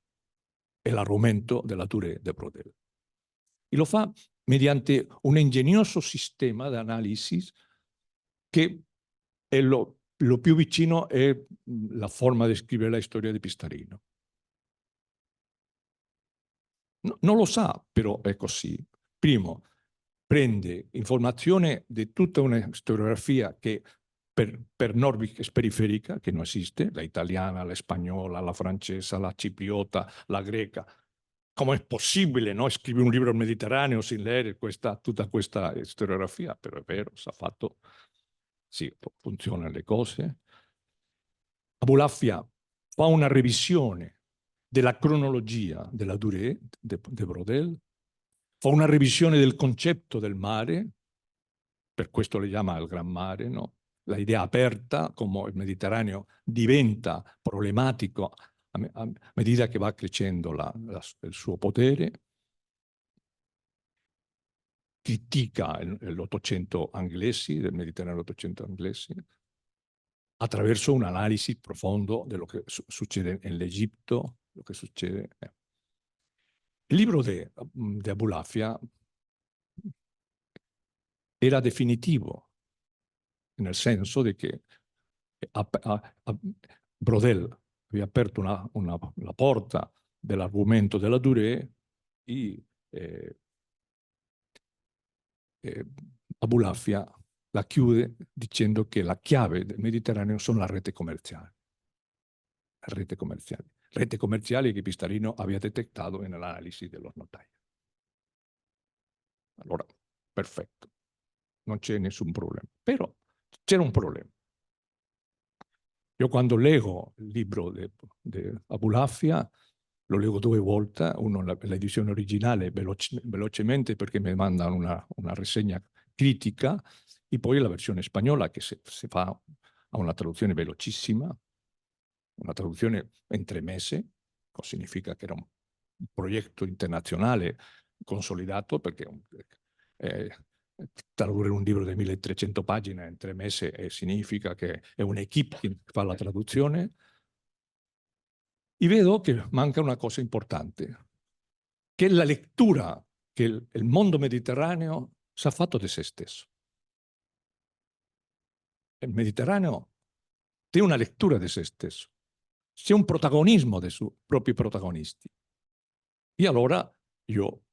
e l'argomento della teoria di Brodel. E lo fa mediante un ingegnoso sistema di analisi che e lo più vicino è la forma di scrivere la storia di Pistarino. Non lo sa, però è così. Primo, prende informazione di tutta una storiografia che per Norvig periferica, che non esiste, la italiana, la spagnola, la francese, la cipriota, la greca. Come è possibile, no? Scrivere un libro al Mediterraneo sin leggere tutta questa storiografia? Però è vero, si è fatto, sì, funzionano le cose. Abulafia fa una revisione della cronologia della Durée, de Brodel, fa una revisione del concetto del mare, per questo le chiama il Gran Mare, no? La idea aperta, come il Mediterraneo diventa problematico a medida che va crescendo il suo potere, critica l'Ottocento inglesi, del Mediterraneo dell'Ottocento inglesi, attraverso un'analisi profonda di quello che succede nell'Egitto, lo che succede. Il libro di Abulafia era definitivo, nel senso di che Brodel aveva aperto la porta dell'argomento della Durée e Abulafia la chiude dicendo che la chiave del Mediterraneo sono la rete commerciale. Rete commerciali che Pistarino aveva detectato nell'analisi dello notaio. Allora, perfetto, non c'è nessun problema. Però c'era un problema. Io quando leggo il libro di Abulafia, lo leggo 2 volte, uno l'edizione originale velocemente perché mi mandano una rassegna critica, e poi la versione spagnola che si fa a una traduzione velocissima, una traduzione in 3 mesi, cosa significa che era un progetto internazionale consolidato, perché tradurre un libro di 1300 pagine in 3 mesi significa che è un'equipe che fa la traduzione. E vedo che manca una cosa importante, che è la lettura che il mondo mediterraneo si è fatto di se stesso. Il Mediterraneo è una lettura di se stesso, c'è un protagonismo dei suoi propri protagonisti. E allora io,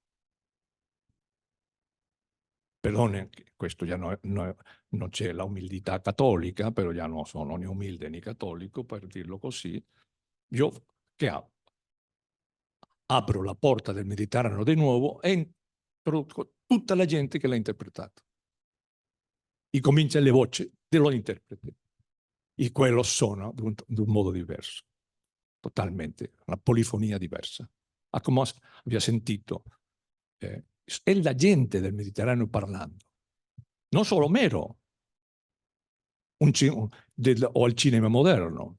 perdone, questo già non c'è la umiltà cattolica, però già non sono né umile né cattolico, per dirlo così, io che apro la porta del Mediterraneo di nuovo e introduco tutta la gente che l'ha interpretato. E comincia le voci dello interprete. E quello suona di un modo diverso, totalmente, una polifonia diversa. A come abbiamo sentito, è la gente del Mediterraneo parlando. Non solo Omero, o il cinema moderno.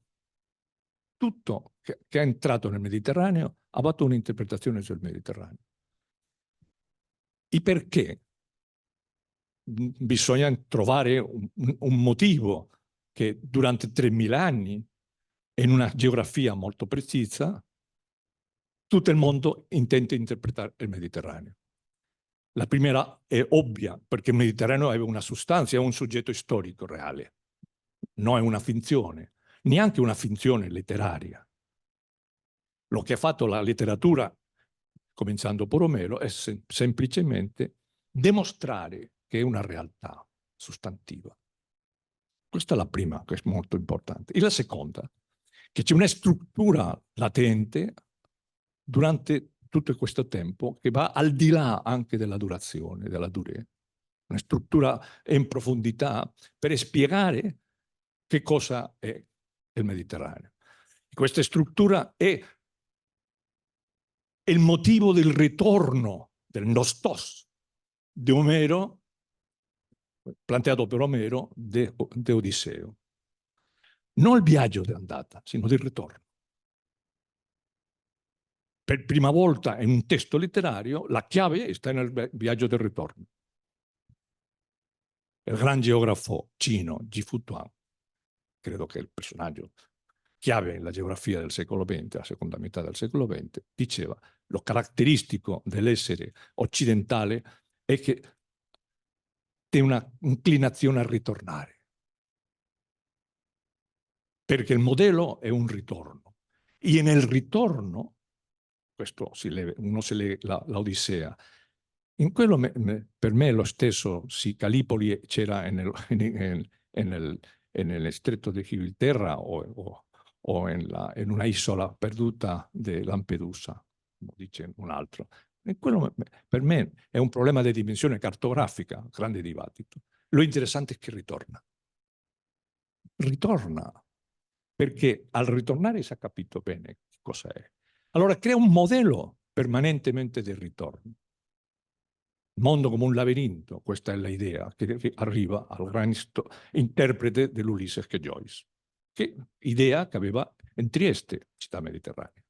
Tutto che è entrato nel Mediterraneo ha fatto un'interpretazione sul Mediterraneo. E perché? Bisogna trovare un motivo che durante 3000 anni, in una geografia molto precisa, tutto il mondo intende interpretare il Mediterraneo. La prima è ovvia, perché il Mediterraneo aveva una sostanza, è un soggetto storico reale, non è una finzione, neanche una finzione letteraria. Lo che ha fatto la letteratura, cominciando per Omero, è semplicemente dimostrare che è una realtà sostantiva. Questa è la prima, che è molto importante. E la seconda, che c'è una struttura latente durante tutto questo tempo che va al di là anche della durazione, della durée. Una struttura in profondità per spiegare che cosa è il Mediterraneo. E questa struttura è il motivo del ritorno del nostos di Omero, planteato per Omero, di Odisseo. Non il viaggio di andata, sino del ritorno. Per prima volta in un testo letterario la chiave sta nel viaggio del ritorno. Il gran geografo cino Gifu Tuan, credo che è il personaggio chiave nella geografia del secolo XX, la seconda metà del secolo XX, diceva: lo caratteristico dell'essere occidentale è che è una inclinazione a ritornare. perché il modello è un ritorno. E nel ritorno, questo uno si legge l'Odissea, in quello per me è lo stesso, sì, Calipoli c'era nel stretto di Gibilterra o in una isola perduta di Lampedusa, come dice un altro. E quello per me è un problema di dimensione cartografica, grande dibattito. Lo interessante è che ritorna. Ritorna, perché al ritornare si è capito bene cosa è. Allora crea un modello permanentemente del ritorno. Il mondo come un labirinto, questa è l'idea che arriva al gran interprete dell'Ulisse che è Joyce, che idea che aveva in Trieste, città mediterranea.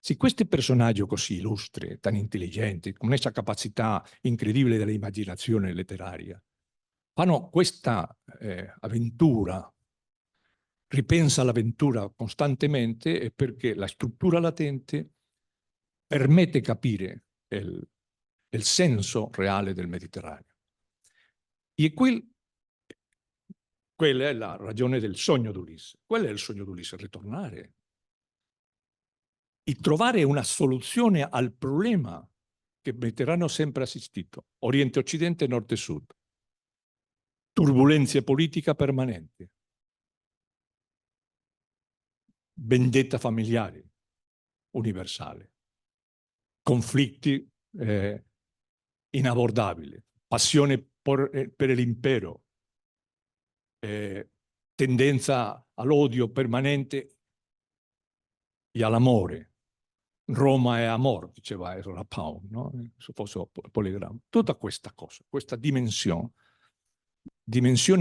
Se questi personaggi così illustri, tan intelligenti, con questa capacità incredibile dell'immaginazione letteraria, fanno questa avventura, ripensa l'avventura costantemente, è perché la struttura latente permette di capire il senso reale del Mediterraneo. E quella è la ragione del sogno d'Ulisse. Quello è il sogno d'Ulisse, ritornare e trovare una soluzione al problema che il Mediterraneo ha sempre assistito, Oriente-Occidente, Nord e Sud. Turbulenze politica permanenti, vendetta familiare universale, conflitti inabbordabili, passione per l'impero, tendenza all'odio permanente e all'amore. Roma è amor, diceva Ezra Pound, no? Se fosse Poligramma. Tutta questa cosa, questa dimensione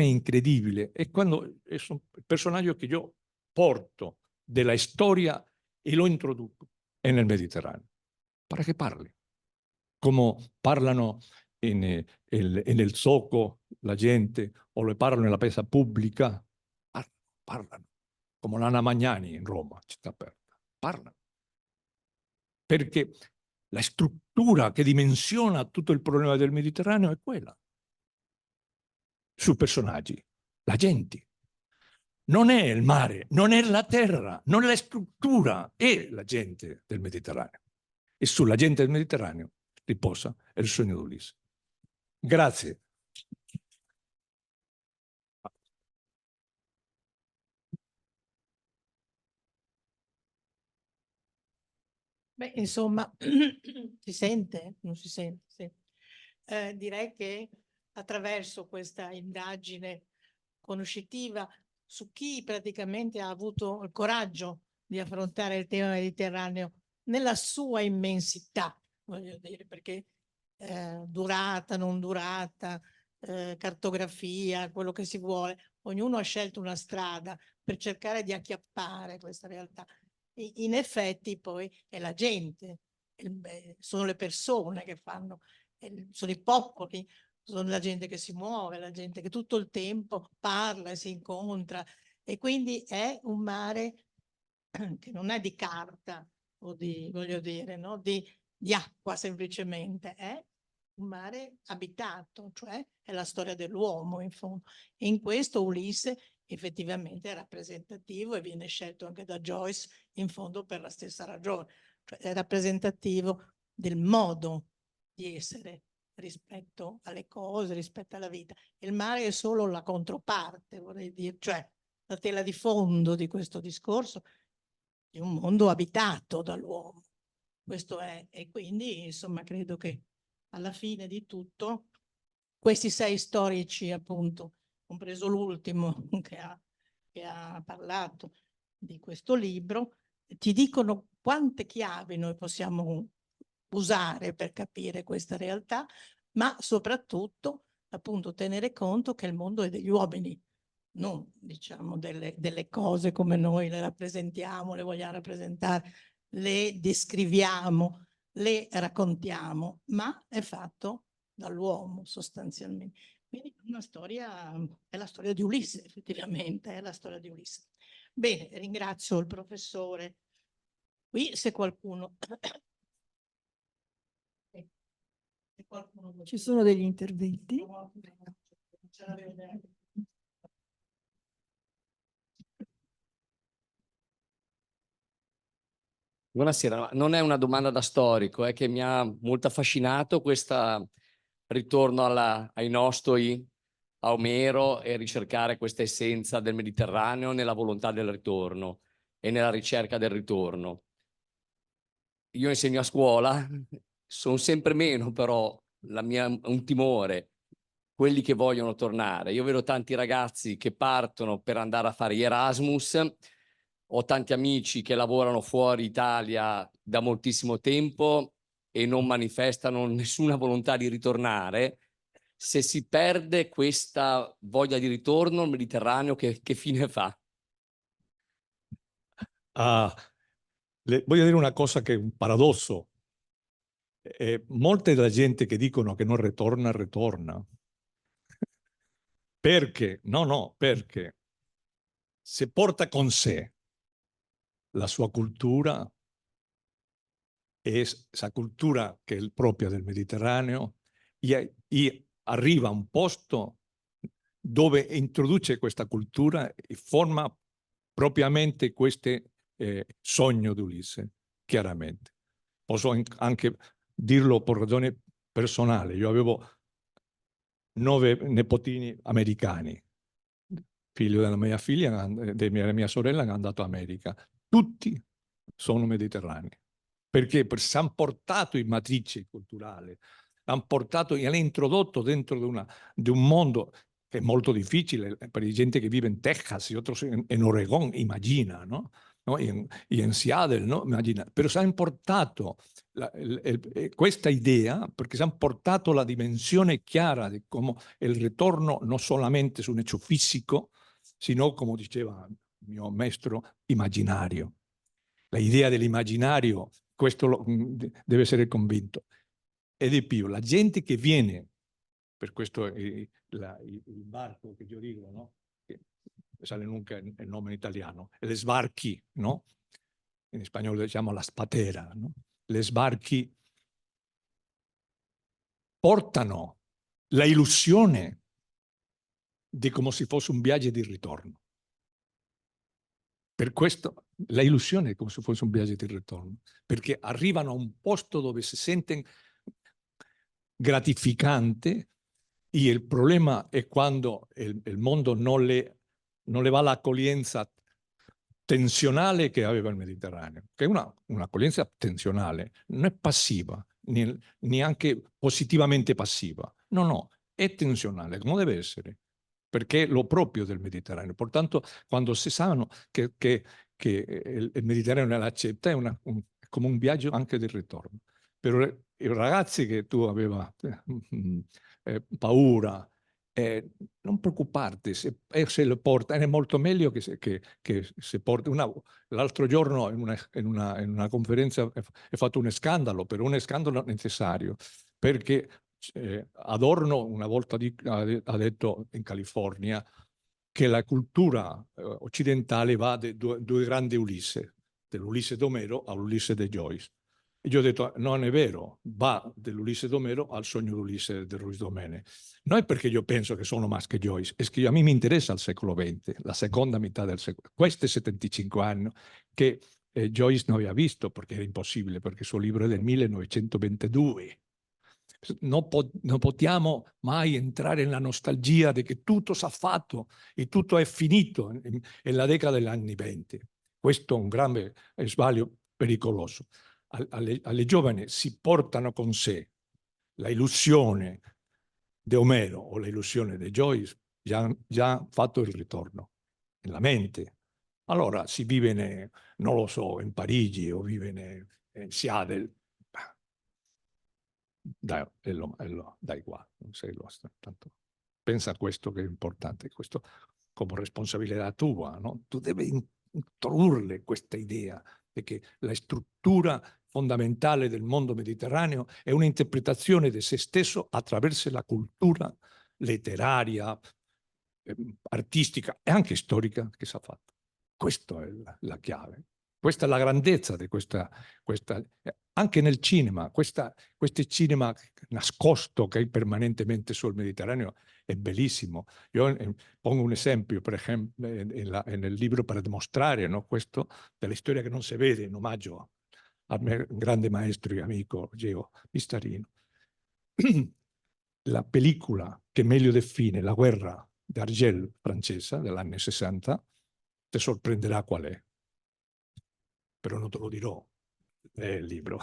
incredibile, è quando è il personaggio che io porto della storia e lo introduco è nel Mediterraneo, para che parli. Come parlano nel zoco la gente, o le parlano nella piazza pubblica, parlano. Come l'Anna Magnani in Roma, città aperta, parlano. Perché la struttura che dimensiona tutto il problema del Mediterraneo è quella. Su personaggi, la gente. Non è il mare, non è la terra, non è la struttura, è la gente del Mediterraneo. E sulla gente del Mediterraneo riposa il sogno di Ulisse. Grazie.
Beh, insomma, si sente? Non si sente? Sì. Direi che attraverso questa indagine conoscitiva su chi praticamente ha avuto il coraggio di affrontare il tema mediterraneo nella sua immensità, voglio dire, perché durata, non durata, cartografia, quello che si vuole, ognuno ha scelto una strada per cercare di acchiappare questa realtà. In effetti poi è la gente, sono le persone che fanno, sono i popoli, sono la gente che si muove, la gente che tutto il tempo parla e si incontra, e quindi è un mare che non è di carta o di, voglio dire, no? di acqua semplicemente, è un mare abitato, cioè è la storia dell'uomo in fondo. E in questo Ulisse effettivamente è rappresentativo e viene scelto anche da Joyce in fondo per la stessa ragione, cioè è rappresentativo del modo di essere rispetto alle cose, rispetto alla vita. Il mare è solo la controparte, vorrei dire, cioè la tela di fondo di questo discorso di un mondo abitato dall'uomo. Questo è, e quindi insomma credo che alla fine di tutto questi 6 storici, appunto, compreso l'ultimo che ha parlato di questo libro, ti dicono quante chiavi noi possiamo usare per capire questa realtà, ma soprattutto appunto tenere conto che il mondo è degli uomini, non diciamo delle cose come noi le rappresentiamo, le vogliamo rappresentare, le descriviamo, le raccontiamo, ma è fatto dall'uomo sostanzialmente. Quindi una storia, è la storia di Ulisse, effettivamente, è la storia di Ulisse. Bene, ringrazio il professore. Qui se qualcuno...
Ci sono degli interventi? Buonasera, non è una domanda da storico, è che mi ha molto affascinato questo ritorno ai nostoi, a Omero, e ricercare questa essenza del Mediterraneo nella volontà del ritorno e nella ricerca del ritorno. Io insegno a scuola, sono sempre meno però un timore, quelli che vogliono tornare. Io vedo tanti ragazzi che partono per andare a fare Erasmus, ho tanti amici che lavorano fuori Italia da moltissimo tempo e non manifestano nessuna volontà di ritornare. Se si perde questa voglia di ritorno, il Mediterraneo che fine fa?
Voglio dire una cosa che è un paradosso. Molte della gente che dicono che non ritorna, ritorna. Perché? No, perché se porta con sé la sua cultura, e esa cultura che è propria del Mediterraneo, e arriva a un posto dove introduce questa cultura e forma propriamente questo sogno di Ulisse, chiaramente. Posso anche dirlo per ragione personale. Io avevo 9 nipotini americani, figlio della mia figlia, della mia sorella che è andato America. Tutti sono mediterranei. Perché? Perché si hanno portato in matrice culturale, hanno portato e hanno introdotto dentro di un mondo che è molto difficile per la gente che vive in Texas e otros in Oregon, immagina, no? In Seattle, no? Immagina. Però si hanno portato questa idea, perché si hanno portato la dimensione chiara di come il ritorno non solamente su un hecho fisico, sino, come diceva il mio maestro, immaginario. L'idea dell'immaginario, questo deve essere convinto. E di più, la gente che viene, per questo il barco che io dico, no? Che sale nunca il nome in italiano, le sbarchi, no? In spagnolo diciamo la spatera, no? Le sbarchi portano la illusione di come se fosse un viaggio di ritorno. Per questo la illusione è come se fosse un viaggio di ritorno, perché arrivano a un posto dove si sentono gratificante, e il problema è quando il mondo non le va l'accoglienza tensionale che aveva il Mediterraneo, che è un'accoglienza tensionale, non è passiva, neanche positivamente passiva. No, è tensionale, come deve essere, perché è lo proprio del Mediterraneo. Pertanto, quando si sanno che il Mediterraneo l'accetta, è come un viaggio anche del ritorno. Per i ragazzi che tu aveva paura, non preoccuparti, se lo porta, è molto meglio che se porta. L'altro giorno in una conferenza ho fatto un scandalo, però un scandalo necessario, perché Adorno una volta ha detto in California che la cultura occidentale va da due grandi Ulisse, dell'Ulisse d'Omero all'Ulisse di Joyce. E io ho detto, non è vero, va dell'Ulisse d'Omero al sogno d'Ulisse di Ruiz Domene. Non è perché io penso che sono Masche Joyce, è che a me mi interessa il secolo XX, la seconda metà del secolo. Questi 75 anni che Joyce non aveva visto, perché era impossibile, perché il suo libro è del 1922. Non possiamo mai entrare nella nostalgia di che tutto si è fatto e tutto è finito nella decada degli anni 20. Questo è un grande sbaglio pericoloso. Alle giovani si portano con sé la illusione di Omero o la illusione di Joyce, già fatto il ritorno nella mente. Allora si vive, non lo so, in Parigi o vive in Seattle. Dai qua, non sei lost. Tanto pensa a questo che è importante, questo come responsabilità tua, no? Tu devi introdurre questa idea di che la struttura fondamentale del mondo mediterraneo è un'interpretazione di se stesso attraverso la cultura letteraria, artistica e anche storica che si è fatta. Questa è la chiave. Questa è la grandezza di questa anche nel cinema, questo cinema nascosto che è permanentemente sul Mediterraneo è bellissimo. Io pongo un esempio, per esempio, nel libro per dimostrare, no, questo della storia che non si vede, in omaggio al mio grande maestro e amico Geo Pistarino. La pellicola che meglio define la guerra d'Argel francese dell'anni 60, ti sorprenderà qual è. Però non te lo dirò, è il libro.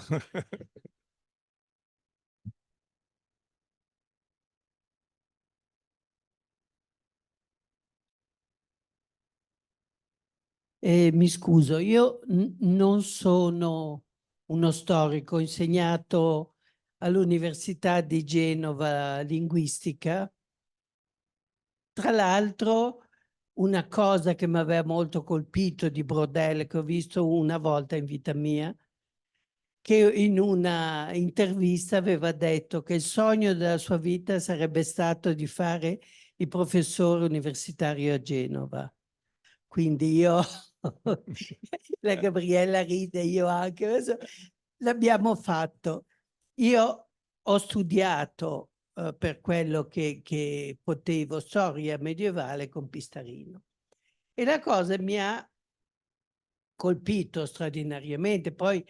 Mi scuso, io non sono uno storico, ho insegnato all'Università di Genova linguistica. Tra l'altro, una cosa che mi aveva molto colpito di Braudel, che ho visto una volta in vita mia, che in una intervista aveva detto che il sogno della sua vita sarebbe stato di fare il professore universitario a Genova. Quindi io, la Gabriella ride, io anche, l'abbiamo fatto. Io ho studiato per quello che potevo storia medievale con Pistarino. E la cosa mi ha colpito straordinariamente. Poi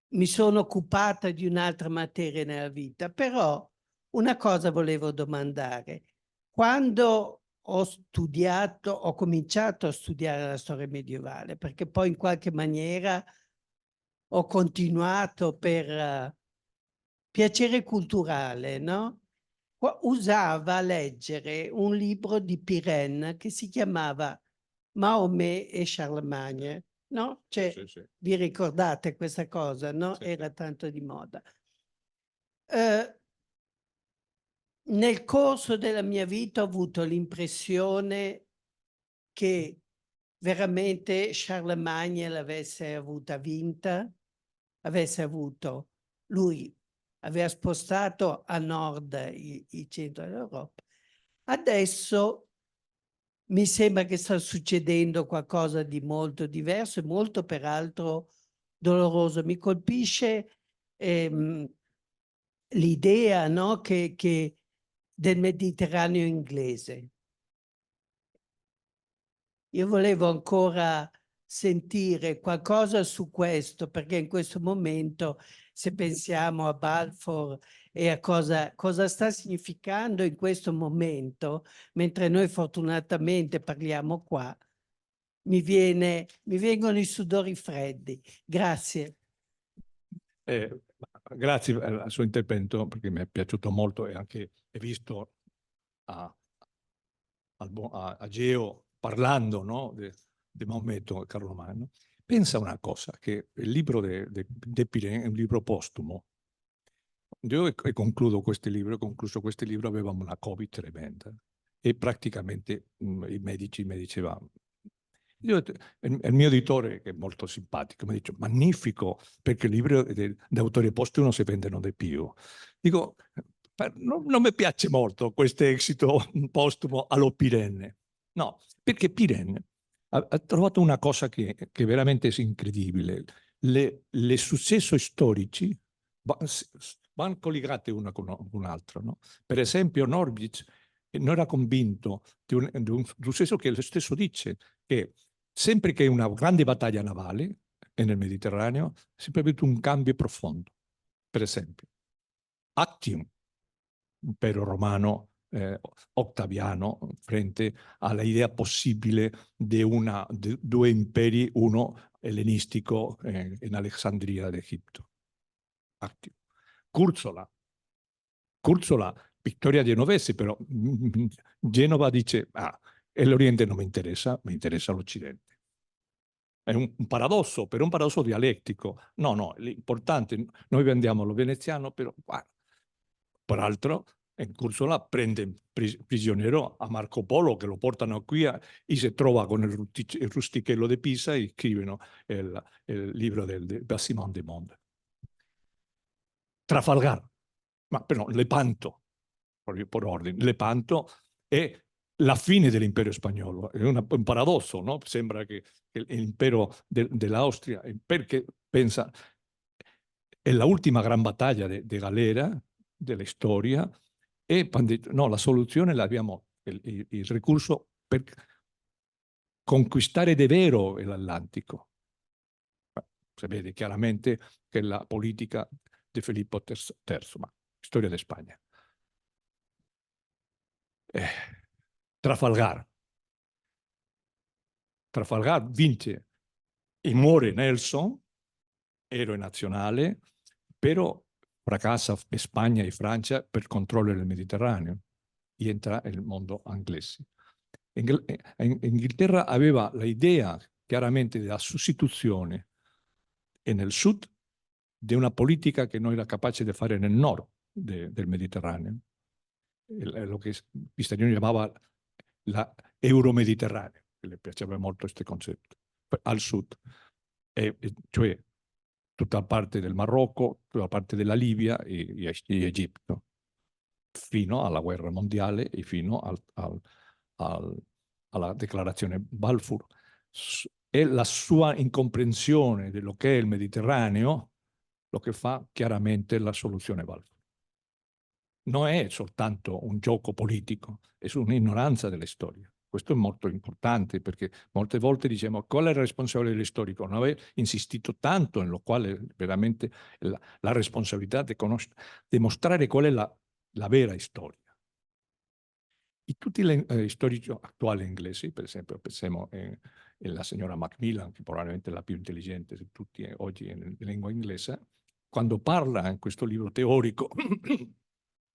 mi sono occupata di un'altra materia nella vita, però una cosa volevo domandare. Quando ho cominciato a studiare la storia medievale, perché poi in qualche maniera ho continuato per piacere culturale, no? Usava leggere un libro di Pirenne che si chiamava Mahomet e Charlemagne, no? Cioè,
Sì, sì.
vi ricordate questa cosa, no?
Sì.
Era tanto di moda. Nel corso della mia vita ho avuto l'impressione che veramente Charlemagne l'avesse avuta vinta, lui aveva spostato a nord il centro dell'Europa. Adesso mi sembra che sta succedendo qualcosa di molto diverso e molto peraltro doloroso. Mi colpisce l'idea, no, che del Mediterraneo inglese. Io volevo ancora sentire qualcosa su questo, perché in questo momento, se pensiamo a Balfour e a cosa sta significando in questo momento, mentre noi fortunatamente parliamo qua, mi vengono i sudori freddi. Grazie.
Grazie al suo intervento, perché mi è piaciuto molto e anche ho visto a Geo parlando, no, di Maometto Carlo Magno. Pensa una cosa, che il libro di Pirenne è un libro postumo. Io concluso questo libro, avevamo una Covid tremenda e praticamente i medici mi dicevano, il mio editore, che è molto simpatico, mi dice, magnifico, perché i libri di autore postumo si vendono di più. Dico, non mi piace molto questo esito postumo allo Pirenne. No, perché Pirenne ha trovato una cosa che veramente è incredibile. Le successi storici vanno collegate una con un'altra. No? Per esempio, Norwich non era convinto di un successo che lo stesso dice, che sempre che una grande battaglia navale e nel Mediterraneo si è avuto un cambio profondo. Per esempio, Actium, impero romano Ottaviano, frente all'idea possibile di due imperi, uno ellenistico in Alessandria d'Egitto. Actium. Curzola, vittoria genovese, però Genova dice, e l'Oriente non mi interessa l'Occidente. È un paradosso, però un paradosso dialettico. No, l'importante, noi vendiamo lo veneziano, però, peraltro, Curzola prende prigioniero a Marco Polo, che lo portano qui e si trova con il rustichello di Pisa e scrivono il libro del Bassimon de Monde. Trafalgar, ma però Lepanto, per ordine, Lepanto è la fine dell'impero spagnolo, è un paradosso, no? Sembra che l'impero dell'Austria, perché pensa, è l'ultima gran battaglia di Galera della storia e no, la soluzione l'abbiamo, il recurso per conquistare davvero l'Atlantico. si vede chiaramente che la politica di Filippo III, ma storia di Spagna. Trafalgar vince e muore Nelson, eroe nazionale, però fracassa Spagna e Francia per controllo del Mediterraneo e entra nel mondo inglese. Inghilterra aveva l'idea chiaramente della sostituzione e nel sud di una politica che non era capace di fare nel nord del Mediterraneo, lo che Pistorioni chiamava la Euromediterranea, che le piaceva molto questo concetto, al sud, cioè tutta la parte del Marocco, tutta la parte della Libia e Egitto, fino alla guerra mondiale e fino alla declarazione Balfour. E la sua incomprensione di quello che è il Mediterraneo, lo che fa chiaramente la soluzione Balfour. Non è soltanto un gioco politico, è un'ignoranza della storia. Questo è molto importante perché molte volte diciamo qual è il responsabile dell'istorico? Non aver insistito tanto in lo quale veramente la responsabilità di mostrare qual è la vera storia. E tutti gli storici attuali inglesi, per esempio, pensiamo alla signora Macmillan, che probabilmente è la più intelligente di tutti oggi in lingua inglese, quando parla in questo libro teorico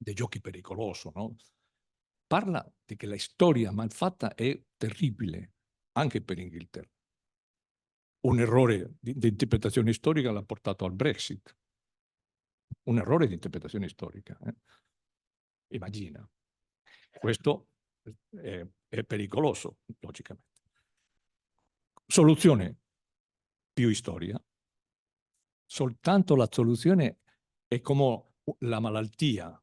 dei giochi pericolosi, no? Parla di che la storia malfatta è terribile anche per Inghilterra. Un errore di interpretazione storica l'ha portato al Brexit. Un errore di interpretazione storica. Immagina. Questo è pericoloso, logicamente. Soluzione: più storia. Soltanto la soluzione è come la malattia.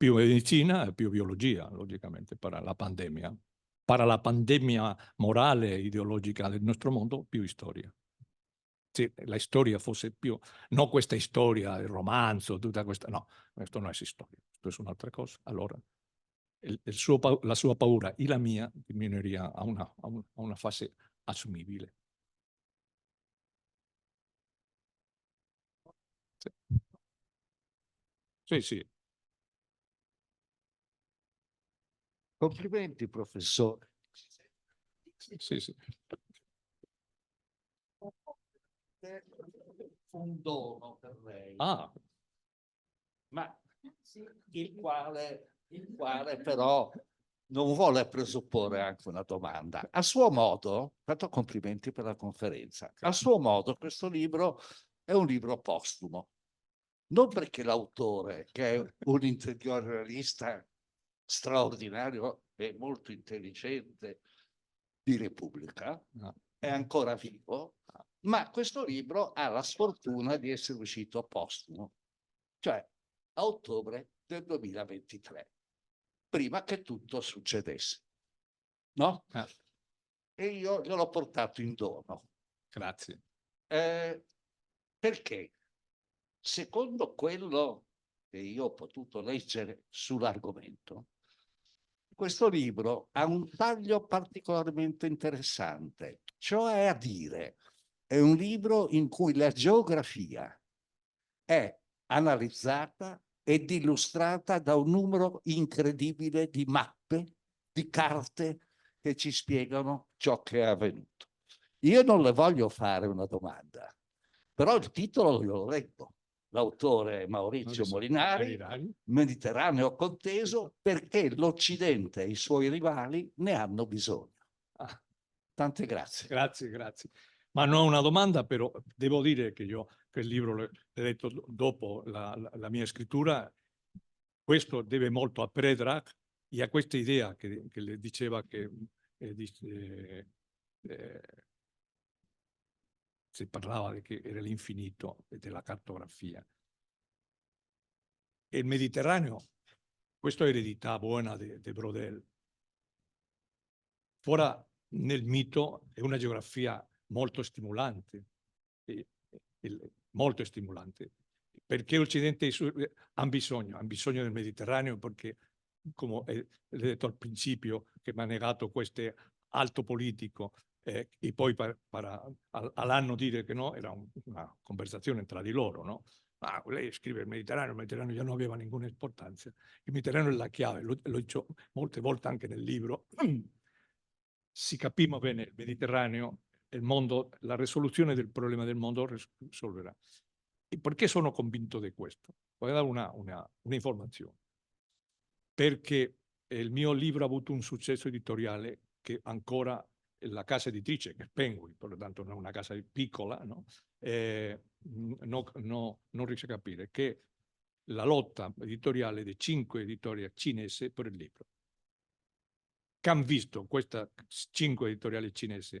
Più medicina e più biologia, logicamente, per la pandemia. Per la pandemia morale e ideologica del nostro mondo, più storia. Se la storia fosse più, non questa storia, il romanzo, tutta questa, no, questo non è storia, questo è un'altra cosa. Allora, la sua paura e la mia diminuiria a una fase assumibile. Sì, sì.
Complimenti, professore.
Sì, sì.
Un dono per lei,
Ah,
ma il quale però non vuole presupporre anche una domanda. A suo modo, tanto complimenti per la conferenza, a suo modo questo libro è un libro postumo. Non perché l'autore, che è un interiorista straordinario e molto intelligente di Repubblica, è ancora vivo, ma questo libro ha la sfortuna di essere uscito postumo, cioè a ottobre del 2023, prima che tutto succedesse. No? E io gliel'ho portato in dono.
grazie.
Perché? Secondo quello che io ho potuto leggere sull'argomento, questo libro ha un taglio particolarmente interessante, cioè a dire, è un libro in cui la geografia è analizzata ed illustrata da un numero incredibile di mappe, di carte che ci spiegano ciò che è avvenuto. Io non le voglio fare una domanda, però il titolo glielo leggo. L'autore Maurizio Molinari, Mediterraneo conteso, perché l'Occidente e i suoi rivali ne hanno bisogno. Tante grazie.
Grazie, grazie. Ma non una domanda, però devo dire che io quel libro l'ho letto dopo la mia scrittura. Questo deve molto a Predrag e a questa idea che le diceva che si parlava che era l'infinito e della cartografia. E il Mediterraneo, questa è eredità buona di Brodel. Ora, nel mito, è una geografia molto stimolante, molto stimolante, perché l'Occidente ha bisogno del Mediterraneo, perché, come ho detto al principio, che mi ha negato questo alto politico, e poi all'anno dire che no, era una conversazione tra di loro, no? Ah, lei scrive il Mediterraneo già non aveva nessuna importanza. Il Mediterraneo è la chiave, l'ho detto molte volte anche nel libro. Si capiamo bene il Mediterraneo, il mondo, la risoluzione del problema del mondo risolverà. E perché sono convinto di questo? Voglio dare un'informazione. Perché il mio libro ha avuto un successo editoriale che ancora la casa editrice, che è Penguin, per lo tanto non è una casa piccola, no? Non riesce a capire che la lotta editoriale di 5 editori cinesi per il libro. Che hanno visto questa 5 editoriali cinesi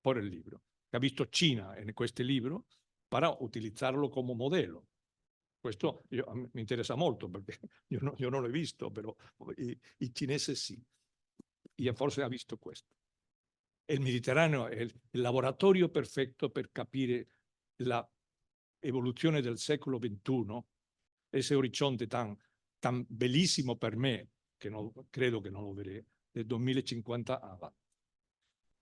per il libro, che ha visto Cina in questo libro, per utilizzarlo come modello. Questo mi interessa molto perché io non l'ho visto, però i cinesi sì. Io forse ha visto questo. E il Mediterraneo è il laboratorio perfetto per capire l'evoluzione del secolo XXI, ese orizzonte tan bellissimo per me, che credo che non lo vedrei, del 2050 avanti.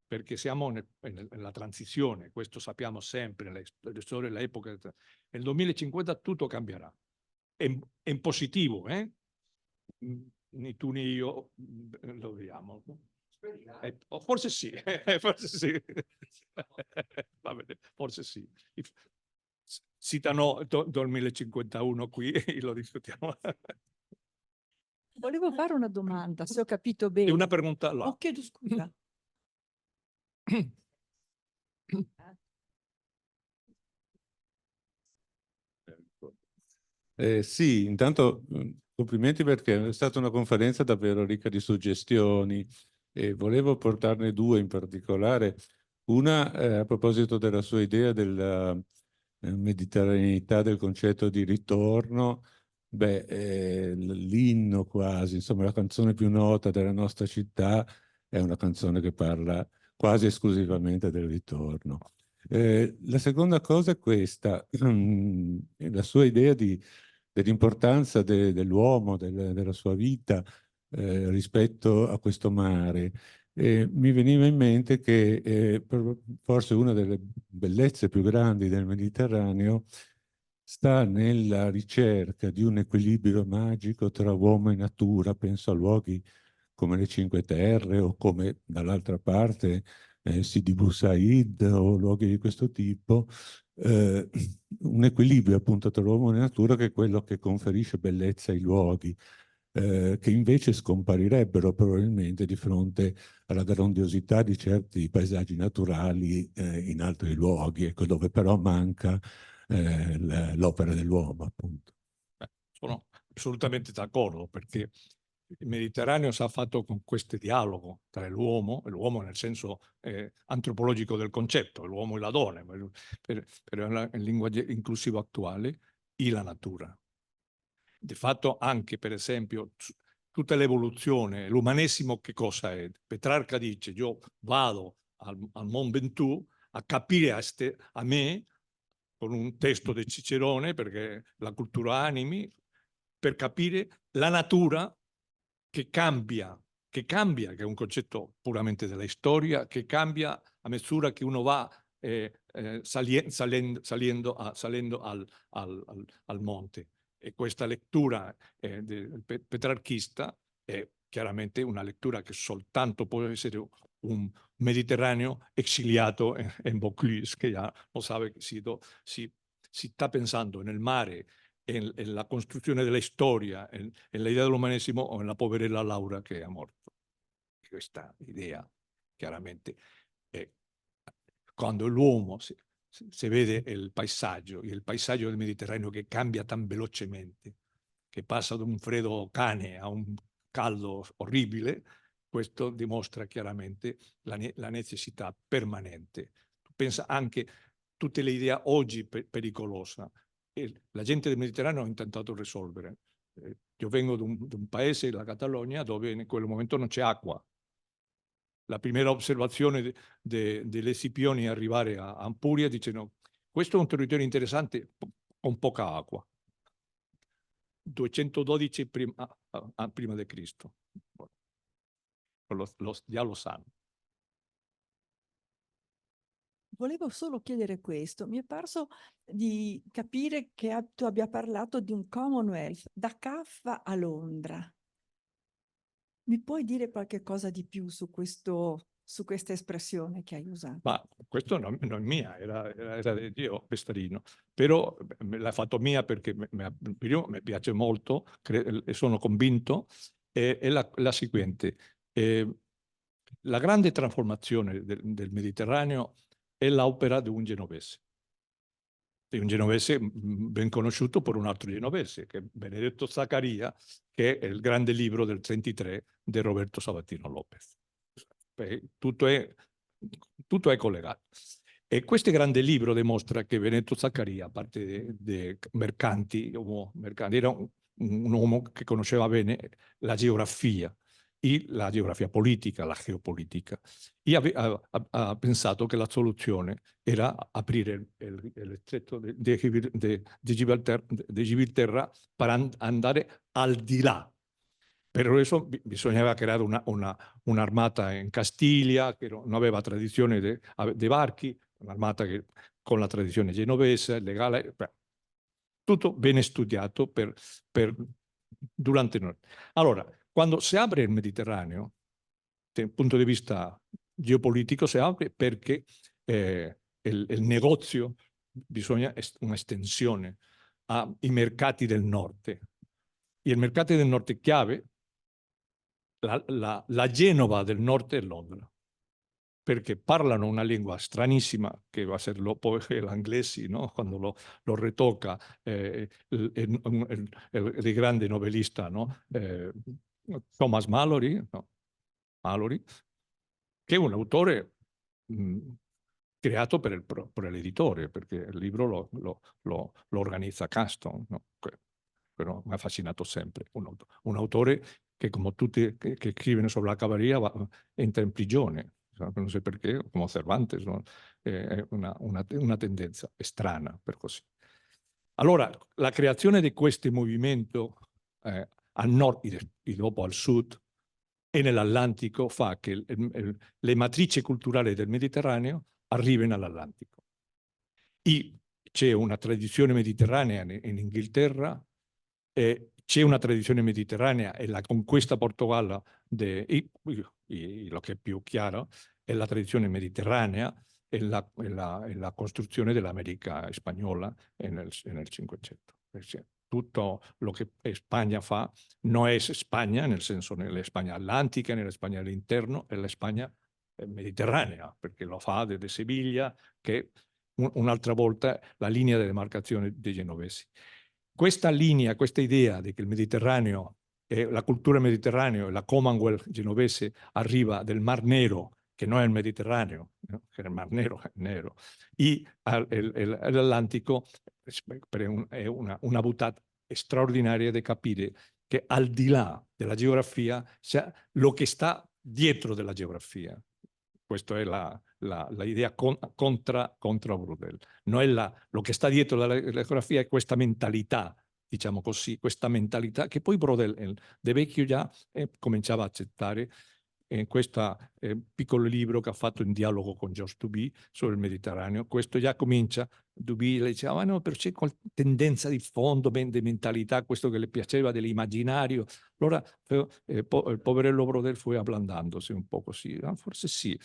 Perché siamo nella transizione, questo sappiamo sempre, nelle storie dell'epoca. Nel 2050 tutto cambierà. È in positivo, né tu né io lo vediamo. Forse sì, forse sì. Va bene, forse sì. Citano 2051 qui, lo discutiamo.
Volevo fare una domanda, se ho capito
E
bene.
una pregunta là.
Oh, chiedo scusa.
Sì, intanto complimenti perché è stata una conferenza davvero ricca di suggestioni e volevo portarne due in particolare. Una a proposito della sua idea della mediterraneità, del concetto di ritorno. L'inno quasi, insomma la canzone più nota della nostra città è una canzone che parla quasi esclusivamente del ritorno. La seconda cosa è questa, la sua idea dell'importanza dell'uomo, della sua vita rispetto a questo mare. Mi veniva in mente che forse una delle bellezze più grandi del Mediterraneo sta nella ricerca di un equilibrio magico tra uomo e natura. Penso a luoghi come le Cinque Terre o come dall'altra parte Sidi Bou Said o luoghi di questo tipo, un equilibrio appunto tra l'uomo e la natura che è quello che conferisce bellezza ai luoghi, che invece scomparirebbero probabilmente di fronte alla grandiosità di certi paesaggi naturali in altri luoghi, ecco, dove però manca l'opera dell'uomo, appunto.
Sono assolutamente d'accordo, perché il Mediterraneo si è fatto con questo dialogo tra l'uomo nel senso antropologico del concetto, l'uomo e la donna, per il linguaggio inclusivo attuale, e la natura. Di fatto anche, per esempio, tutta l'evoluzione, l'umanesimo che cosa è? Petrarca dice, io vado al Mont Ventoux a capire a me, con un testo di Cicerone, perché la cultura animi, per capire la natura che cambia, che è un concetto puramente della storia, che cambia a misura che uno va salendo al monte. E questa lettura petrarchista è chiaramente una lettura che soltanto può essere un Mediterraneo esiliato in Vaucluse, che già lo sa che si sta pensando nel mare, en la costruzione della storia, en l'idea dell'umanesimo o nella poverella Laura che è morto. Questa idea chiaramente è quando l'uomo se vede il paesaggio del Mediterraneo che cambia tan velocemente, che passa da un freddo cane a un caldo orribile, questo dimostra chiaramente la necessità permanente. Pensa anche tutte le idee oggi pericolose. E la gente del Mediterraneo ha intentato risolvere. Io vengo da un paese, la Catalogna, dove in quel momento non c'è acqua. La prima osservazione delle Scipioni arrivare a Ampuria dicono: questo è un territorio interessante con poca acqua. 212 prima di Cristo. Già lo sanno.
Volevo solo chiedere questo. Mi è parso di capire che tu abbia parlato di un Commonwealth da Caffa a Londra. Mi puoi dire qualche cosa di più su questa espressione che hai usato?
Ma questo non è mia, era di Dio Pestarino, però me l'ha fatto mia perché primo, mi piace molto e sono convinto, è la seguente. La grande trasformazione del Mediterraneo è l'opera di un genovese. Di un genovese ben conosciuto per un altro genovese, che è Benedetto Zaccaria, che è il grande libro del 33 di Roberto Sabatino Lopez. Tutto è collegato. E questo grande libro dimostra che Benedetto Zaccaria, a parte dei mercanti, era un uomo che conosceva bene la geografia politica, la geopolitica, e ha pensato che la soluzione era aprire il stretto di Gibilterra per andare al di là. Per eso bisognava creare un'armata in Castiglia che non aveva tradizione dei barchi, un'armata con la tradizione genovese, legale, tutto bene studiato durante noi. Allora, quando si apre il Mediterraneo, dal punto di vista geopolitico, si apre perché il negozio bisogna un'estensione ai mercati del nord. E i mercati del nord chiave, la Genova del nord è Londra, perché parlano una lingua stranissima, che va a essere l'inglese, no? Quando lo ritocca il grande novelista, no? Thomas Malory, no? Malory, che è un autore creato per l'editore, perché il libro lo organizza Caston, no? Però mi ha affascinato sempre. Un autore che, come tutti che scrivono sulla cavalleria, entra in prigione. Non so perché, come Cervantes, no? È una tendenza strana, per così. Allora, la creazione di questo movimento al nord e dopo al sud e nell'Atlantico fa che le matrici culturali del Mediterraneo arrivino all'Atlantico. E c'è una tradizione mediterranea in Inghilterra, c'è una tradizione mediterranea e la conquista Portogallo, lo che è più chiaro, è la tradizione mediterranea e la costruzione dell'America spagnola nel 500. Tutto lo che Spagna fa non è Spagna, nel senso nella Spagna atlantica, nella Spagna all'interno, è la Spagna mediterranea, perché lo fa da Siviglia, che un'altra volta la linea di demarcazione dei genovesi. Questa linea, questa idea di che il Mediterraneo, la cultura mediterranea e la Commonwealth genovese arriva del Mar Nero, che non è il Mediterraneo, no? Che il Mar Nero è nero, e l'Atlantico è una buttata straordinaria di capire che al di là della geografia c'è lo che sta dietro della geografia. Questa è l'idea contra Brodel. No è lo che sta dietro la geografia è questa mentalità, diciamo così, questa mentalità che poi Brodel de vecchio già cominciava a accettare in questo piccolo libro che ha fatto in dialogo con George Duby sul Mediterraneo. Questo già comincia, Duby le diceva, ma no, però c'è tendenza di fondo, di mentalità, questo che le piaceva dell'immaginario. Allora il poverello Brodel fu ablandandosi un po' così, forse sì,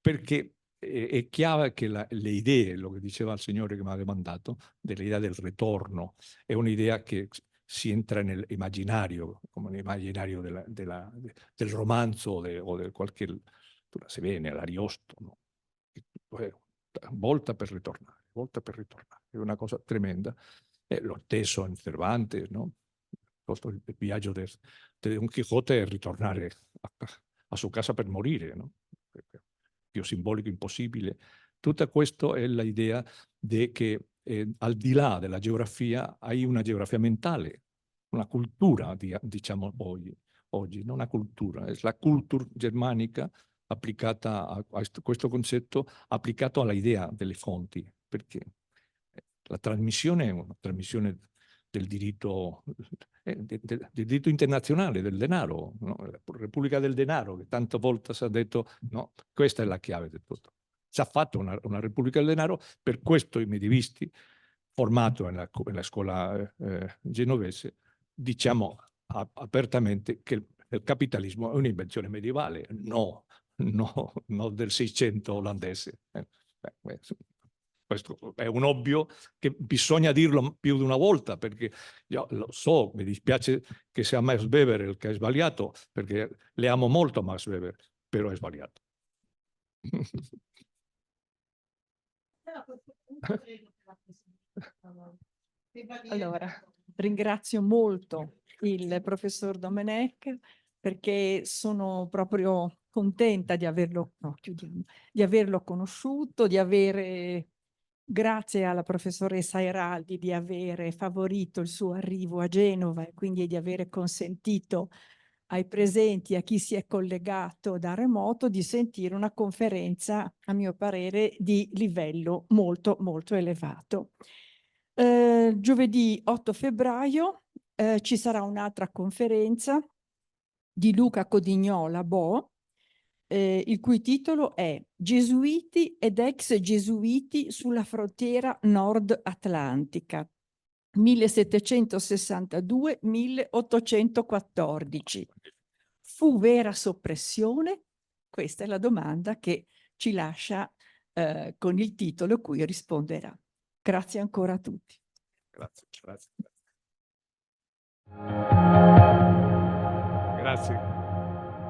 perché è chiaro che le idee, lo che diceva il signore che mi ha domandato, dell'idea del ritorno, è un'idea che si entra nell'immaginario, come nell'immaginario del romanzo o del qualche, se viene, l'Ariosto, no? Volta per ritornare, è una cosa tremenda. Lo stesso in Cervantes, no? Il viaggio di Don Quixote è ritornare a sua casa per morire, no? Più simbolico impossibile. Tutto questo è l'idea di che al di là della geografia hai una geografia mentale, una cultura, diciamo oggi, non una cultura, è la cultura germanica applicata a questo concetto, applicato all'idea delle fonti, perché la trasmissione è una trasmissione del diritto internazionale, del denaro, no? La Repubblica del denaro, che tante volte si è detto, no, questa è la chiave di tutto. si è fatto una Repubblica del Denaro per questo i medievisti, formato nella scuola genovese, diciamo apertamente che il capitalismo è un'invenzione medievale, no del 600 olandese. Questo è un ovvio che bisogna dirlo più di una volta, perché io lo so, mi dispiace che sia Max Weber il che è sbagliato, perché le amo molto Max Weber, però è sbagliato.
Allora, ringrazio molto il professor Domenech perché sono proprio contenta di averlo, di averlo conosciuto, di avere, grazie alla professoressa Airaldi, di avere favorito il suo arrivo a Genova e quindi di avere consentito ai presenti, a chi si è collegato da remoto, di sentire una conferenza, a mio parere, di livello molto, molto elevato. Giovedì 8 febbraio ci sarà un'altra conferenza di Luca Codignola Bo, il cui titolo è Gesuiti ed ex gesuiti sulla frontiera nord atlantica 1762-1814. Fu vera soppressione? Questa è la domanda che ci lascia con il titolo cui risponderà. Grazie ancora a tutti.
Grazie.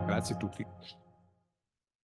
Grazie a tutti.